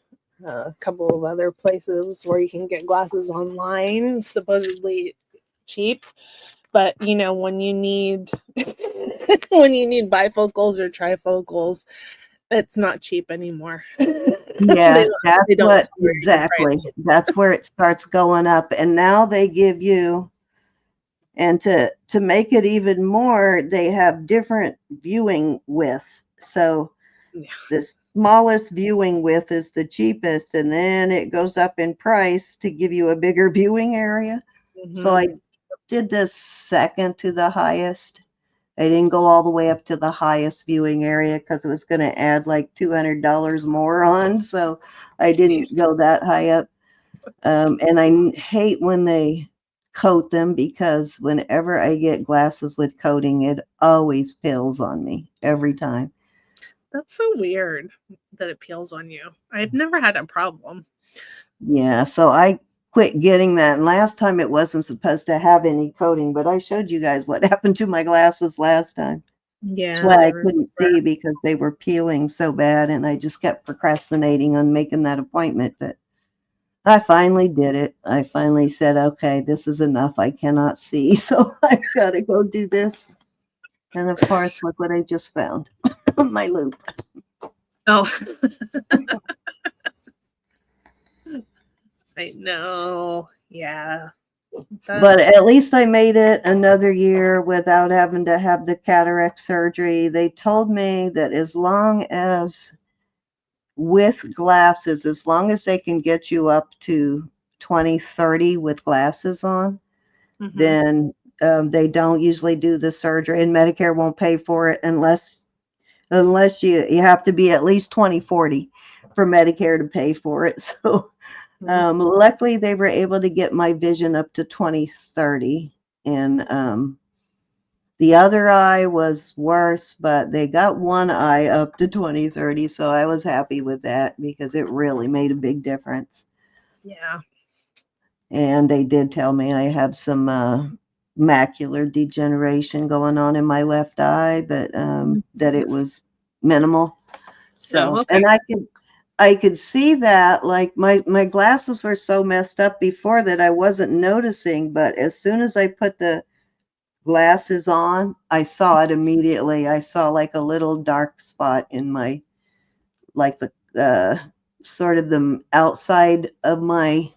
a couple of other places where you can get glasses online, supposedly cheap. But when you need when you need bifocals or trifocals, it's not cheap anymore. Yeah, that's they don't what cover your exactly. prices. That's where it starts going up. And now they give you, and to make it even more, they have different viewing widths. So Yeah. the smallest viewing width is the cheapest, and then it goes up in price to give you a bigger viewing area. So I did the second to the highest. I didn't go all the way up to the highest viewing area because it was going to add like $200 more on. So I didn't go that high up. And I hate when they coat them because whenever I get glasses with coating, it always peels on me every time. That's so weird that it peels on you. I've never had a problem. Yeah, so I quit getting that. And last time it wasn't supposed to have any coating, but I showed you guys what happened to my glasses last time. That's Yeah, why I I remember. couldn't see because they were peeling so bad, and I just kept procrastinating on making that appointment. But I finally did it. I finally said, okay, this is enough. I cannot see, so I've got to go do this. And of course, look what I just found. My loop. Oh, I know. Yeah. But That's at least I made it another year without having to have the cataract surgery. They told me that as long as with glasses, as long as they can get you up to 20/30 with glasses on, then they don't usually do the surgery, and Medicare won't pay for it unless you have to be at least 20/40 for Medicare to pay for it. So luckily they were able to get my vision up to 20/30, and the other eye was worse, but they got one eye up to 20/30, so I was happy with that because it really made a big difference. yeah. And they did tell me I have some macular degeneration going on in my left eye, but that it was minimal. So, Oh, okay. and I could see that, like my glasses were so messed up before that I wasn't noticing, but as soon as I put the glasses on, I saw it immediately. I saw like a little dark spot in my, like the sort of the outside of my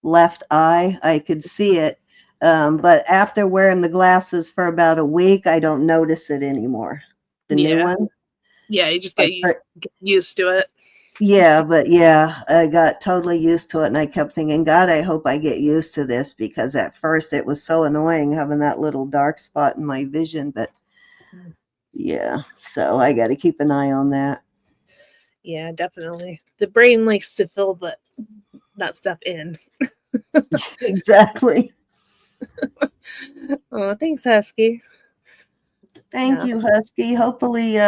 left eye. I could see it. But after wearing the glasses for about a week, I don't notice it anymore. The new Yeah. one. Yeah, you just Like, get used to it. but yeah, I got totally used to it, and I kept thinking, God, I hope I get used to this because at first it was so annoying having that little dark spot in my vision. But yeah, so I got to keep an eye on that. Yeah, definitely. The brain likes to fill that stuff in. Exactly. Oh, thanks, Husky. Thank Yeah. you, Husky. Hopefully,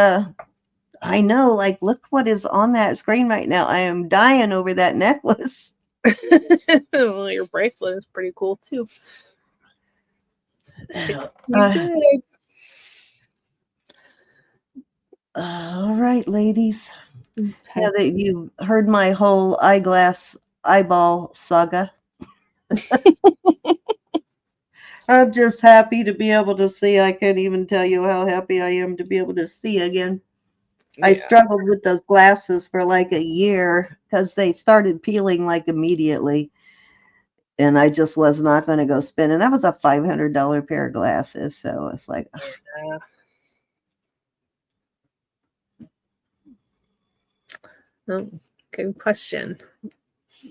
I know, like, look what is on that screen right now. I am dying over that necklace. Well, your bracelet is pretty cool too. You Uh, good. all right, ladies. Okay. Now that you've heard my whole eyeball saga, I'm just happy to be able to see. I can't even tell you how happy I am to be able to see again. I Yeah. struggled with those glasses for like a year because they started peeling like immediately. and I just was not going to go spend. And that was a $500 pair of glasses. So it's like, Yeah. Oh, good question.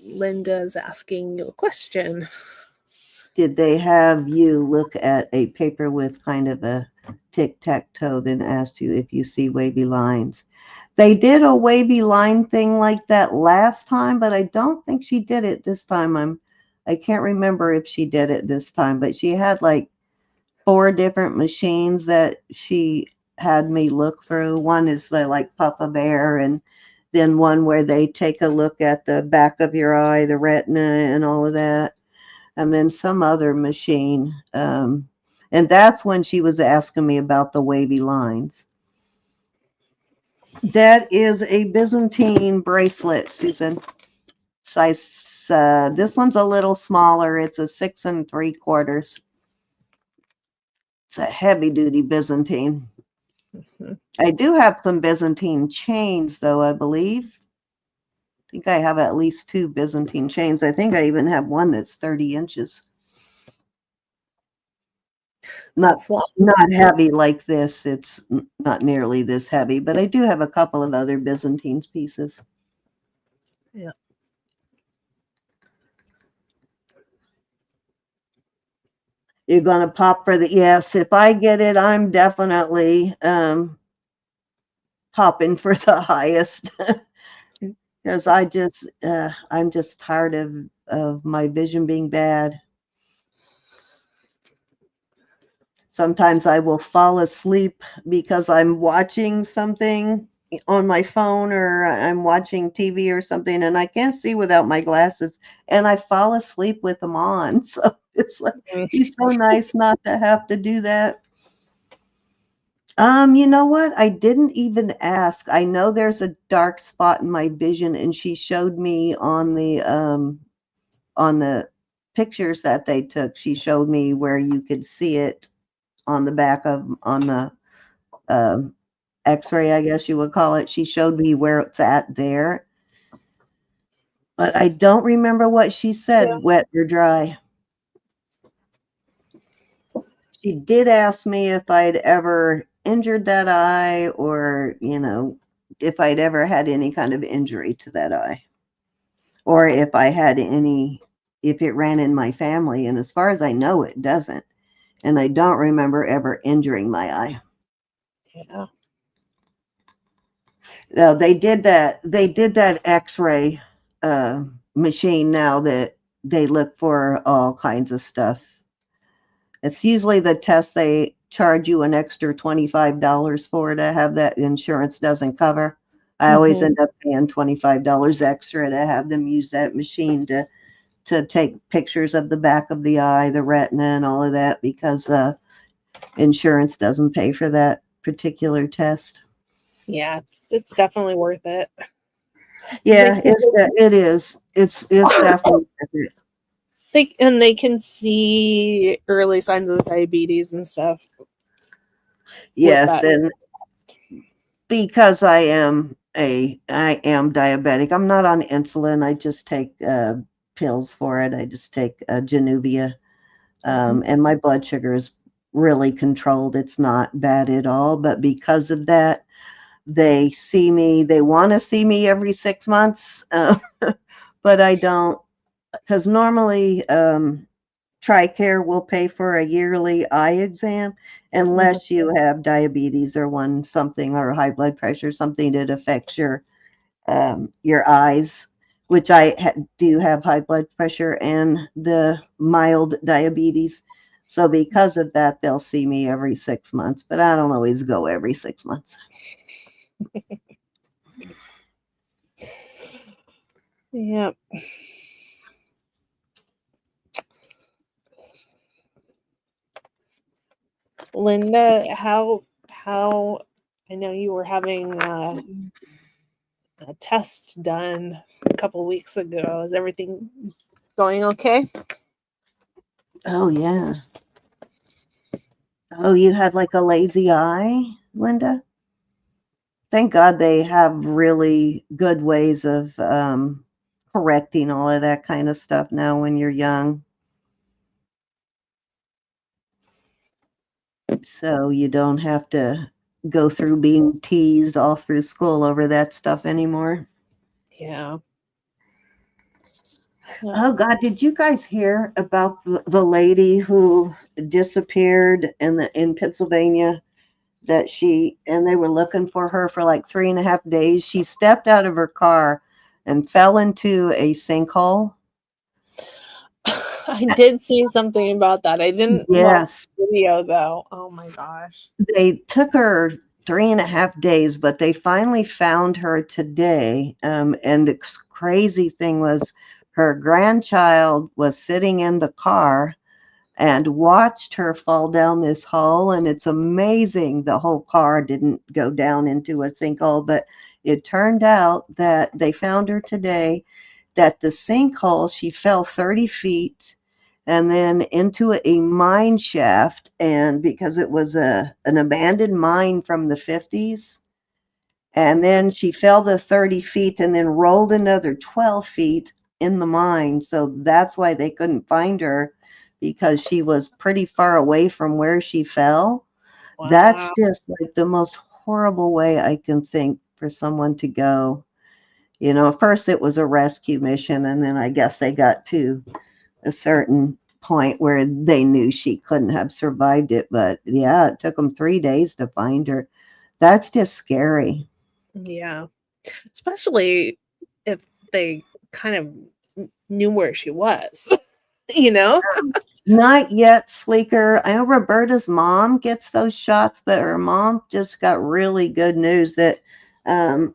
Linda's asking you a question. did they have you look at a paper with kind of a tic-tac-toe, then asked you if you see wavy lines? They did a wavy line thing like that last time, but I don't think she did it this time. I can't remember if she did it this time, but she had like 4 different machines that she had me look through. One is the like Papa Bear, and then one where they take a look at the back of your eye, the retina, and all of that. And then some other machine. And that's when she was asking me about the wavy lines. That is a Byzantine bracelet, Susan. Size. This one's a little smaller. It's a 6 3/4. It's a heavy duty Byzantine. I do have some Byzantine chains, though, I believe. I think I have at least 2 Byzantine chains. I think I even have one that's 30 inches. Not heavy like this. It's not nearly this heavy, but I do have a couple of other Byzantine pieces. Yeah. You're going to pop for the, yes, if I get it, I'm definitely popping for the highest. Because I'm just tired of my vision being bad. Sometimes I will fall asleep because I'm watching something on my phone, or I'm watching TV or something, and I can't see without my glasses, and I fall asleep with them on. So it's like, it's so nice not to have to do that. You know what? I didn't even ask. I know there's a dark spot in my vision, and she showed me on the pictures that they took. She showed me where you could see it on the back of on the X-ray, I guess you would call it. She showed me where it's at there, but I don't remember what she said, Yeah. wet or dry. She did ask me if I'd ever injured that eye, or, if I'd ever had any kind of injury to that eye, or if it ran in my family. And as far as I know, it doesn't. And I don't remember ever injuring my eye. Yeah. No, they did that. They did that X-ray machine now that they look for all kinds of stuff. It's usually the test they charge you an extra $25 for to have that insurance doesn't cover. I always end up paying $25 extra to have them use that machine to take pictures of the back of the eye, the retina, and all of that, because insurance doesn't pay for that particular test. Yeah, it's definitely worth it. Yeah, it is. It's definitely worth it. They can see early signs of diabetes and stuff. Yes, and because I am diabetic, I'm not on insulin. I just take pills for it. I just take Januvia, and my blood sugar is really controlled. It's not bad at all. But because of that, they want to see me every 6 months, but I don't, because normally TRICARE will pay for a yearly eye exam unless you have diabetes or something, or high blood pressure, something that affects your eyes, which I do have high blood pressure and the mild diabetes. So because of that, they'll see me every 6 months, but I don't always go every 6 months. Yep. Linda, how I know you were having a test done a couple weeks ago. Is everything going okay? Oh, yeah. Oh, you had like a lazy eye, Linda? Thank God they have really good ways of correcting all of that kind of stuff now when you're young. So you don't have to go through being teased all through school over that stuff anymore. Yeah. Oh God, did you guys hear about the lady who disappeared in Pennsylvania? That they were looking for her for like 3.5 days. She stepped out of her car and fell into a sinkhole. I did see something about that. I didn't watch Yes, the video though. Oh my gosh. they took her 3.5 days, but they finally found her today. And the crazy thing was, her grandchild was sitting in the car and watched her fall down this hole. And it's amazing the whole car didn't go down into a sinkhole, but it turned out that they found her today, that the sinkhole, she fell 30 feet and then into a mine shaft. And because it was an abandoned mine from the 50s, and then she fell the 30 feet and then rolled another 12 feet in the mine. So that's why they couldn't find her, because she was pretty far away from where she fell. That's Wow. just like the most horrible way I can think for someone to go. At first it was a rescue mission, and then I guess they got to a certain point where they knew she couldn't have survived it. But yeah, it took them 3 days to find her. That's just scary. Yeah. Especially if they kind of knew where she was, you know? Not yet, Sleeker. I know Roberta's mom gets those shots, but her mom just got really good news that um,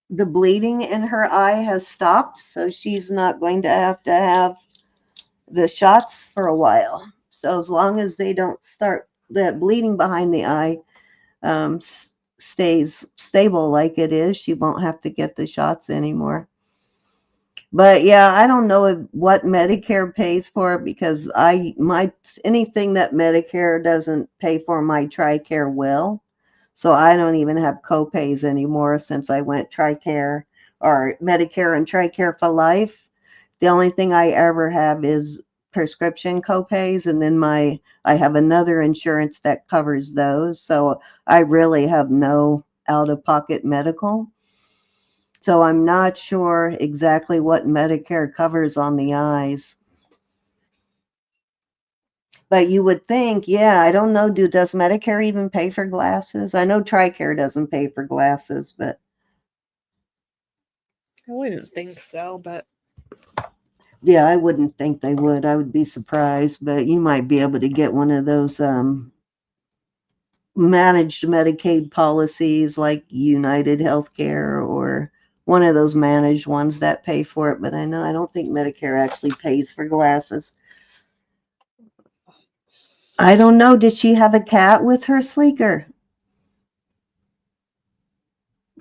the bleeding in her eye has stopped, so she's not going to have the shots for a while. So as long as they don't start that bleeding behind the eye stays stable like it is, she won't have to get the shots anymore. But yeah, I don't know what Medicare pays for, because anything that Medicare doesn't pay for, my TRICARE will. So I don't even have copays anymore since I went TRICARE or Medicare and TRICARE for life. The only thing I ever have is prescription copays, and then I have another insurance that covers those. So I really have no out-of-pocket medical. So I'm not sure exactly what Medicare covers on the eyes. But you would think, yeah, I don't know, does Medicare even pay for glasses? I know TRICARE doesn't pay for glasses, but I wouldn't think so, but yeah, I wouldn't think they would. I would be surprised, but you might be able to get one of those managed Medicaid policies like United Healthcare, or one of those managed ones that pay for it. But I don't think Medicare actually pays for glasses. I don't know. Did she have a cat with her, Sleeker?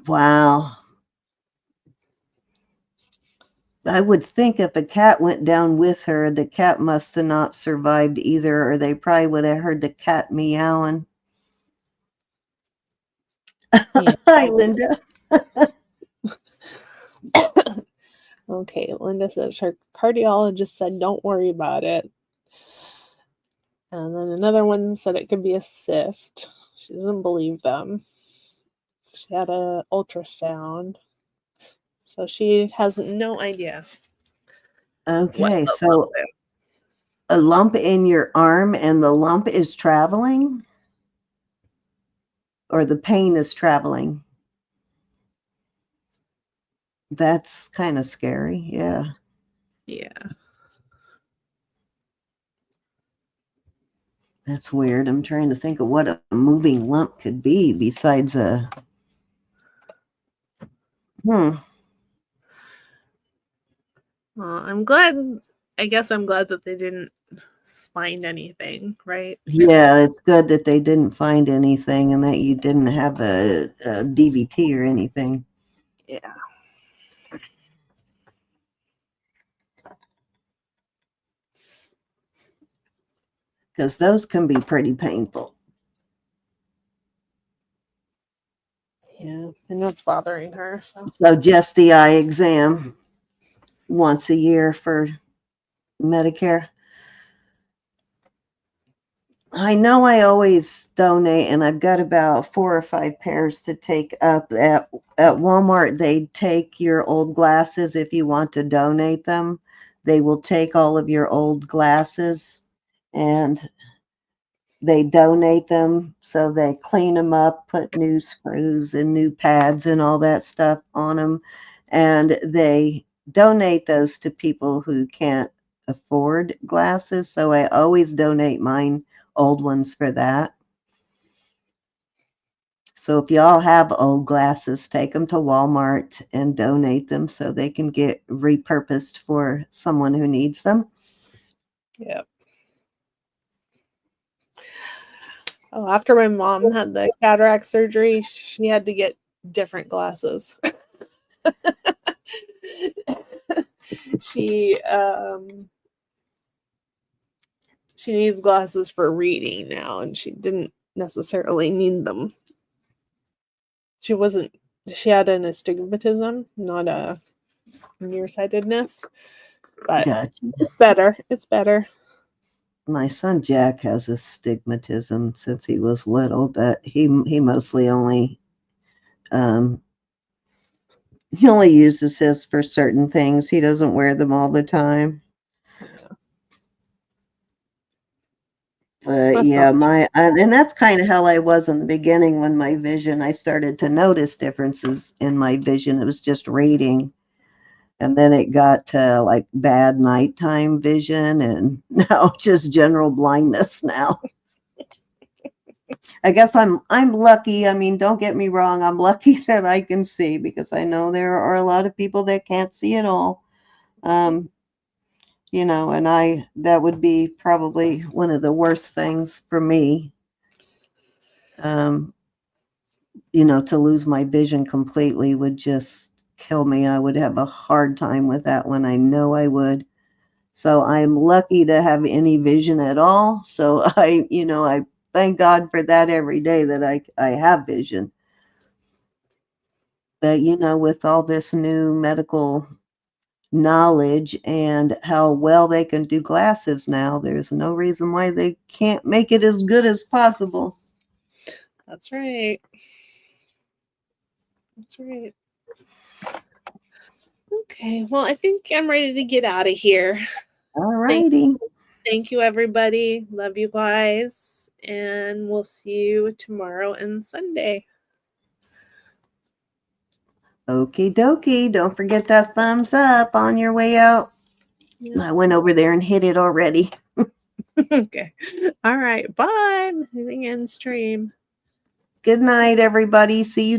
Wow. I would think if a cat went down with her, the cat must have not survived either, or they probably would have heard the cat meowing. yeah. Hi, Linda. Okay, Linda says her cardiologist said don't worry about it. And then another one said it could be a cyst. She doesn't believe them. She had a ultrasound. So she has no idea what Okay, the lump so is. a lump in your arm, and the lump is traveling, or the pain is traveling. That's kind of scary. Yeah. Yeah. That's weird. I'm trying to think of what a moving lump could be besides a. Hmm. Well, I guess I'm glad that they didn't find anything, right? Yeah, it's good that they didn't find anything and that you didn't have a DVT or anything. Yeah. Because those can be pretty painful. Yeah. I know it's bothering her, so So just the eye exam. once a year for Medicare. I know I always donate, and I've got about 4 or 5 pairs to take up at Walmart. They take your old glasses if you want to donate them. They will take all of your old glasses and they donate them. So they clean them up, put new screws and new pads and all that stuff on them, and they donate those to people who can't afford glasses. So I always donate mine old ones for that. So if y'all have old glasses, take them to Walmart and donate them so they can get repurposed for someone who needs them. Yep. Oh, after my mom had the cataract surgery, she had to get different glasses. she she needs glasses for reading now, and she didn't necessarily need them. She had an astigmatism, not a nearsightedness, but Gotcha. it's better. It's better. My son Jack has astigmatism since he was little, but he mostly only he only uses his for certain things. He doesn't wear them all the time. Yeah. But That's not yeah, and that's kind of how I was in the beginning when my vision, I started to notice differences in my vision. It was just reading. And then it got to like bad nighttime vision and now just general blindness now. I guess I'm lucky. I mean, don't get me wrong, I'm lucky that I can see because I know there are a lot of people that can't see at all. Um, and that would be probably one of the worst things for me. Um, to lose my vision completely would just kill me. I would have a hard time with that one. I know I would. So I'm lucky to have any vision at all. So I thank God for that every day that I have vision. But with all this new medical knowledge and how well they can do glasses now, there's no reason why they can't make it as good as possible. That's right. That's right. Okay, well, I think I'm ready to get out of here. All righty. Thank you, everybody. Love you guys. And we'll see you tomorrow and Sunday. Okie dokie. Don't forget that thumbs up on your way out. Yep. I went over there and hit it already. Okay. All right. Bye. Moving in stream. Good night, everybody. See you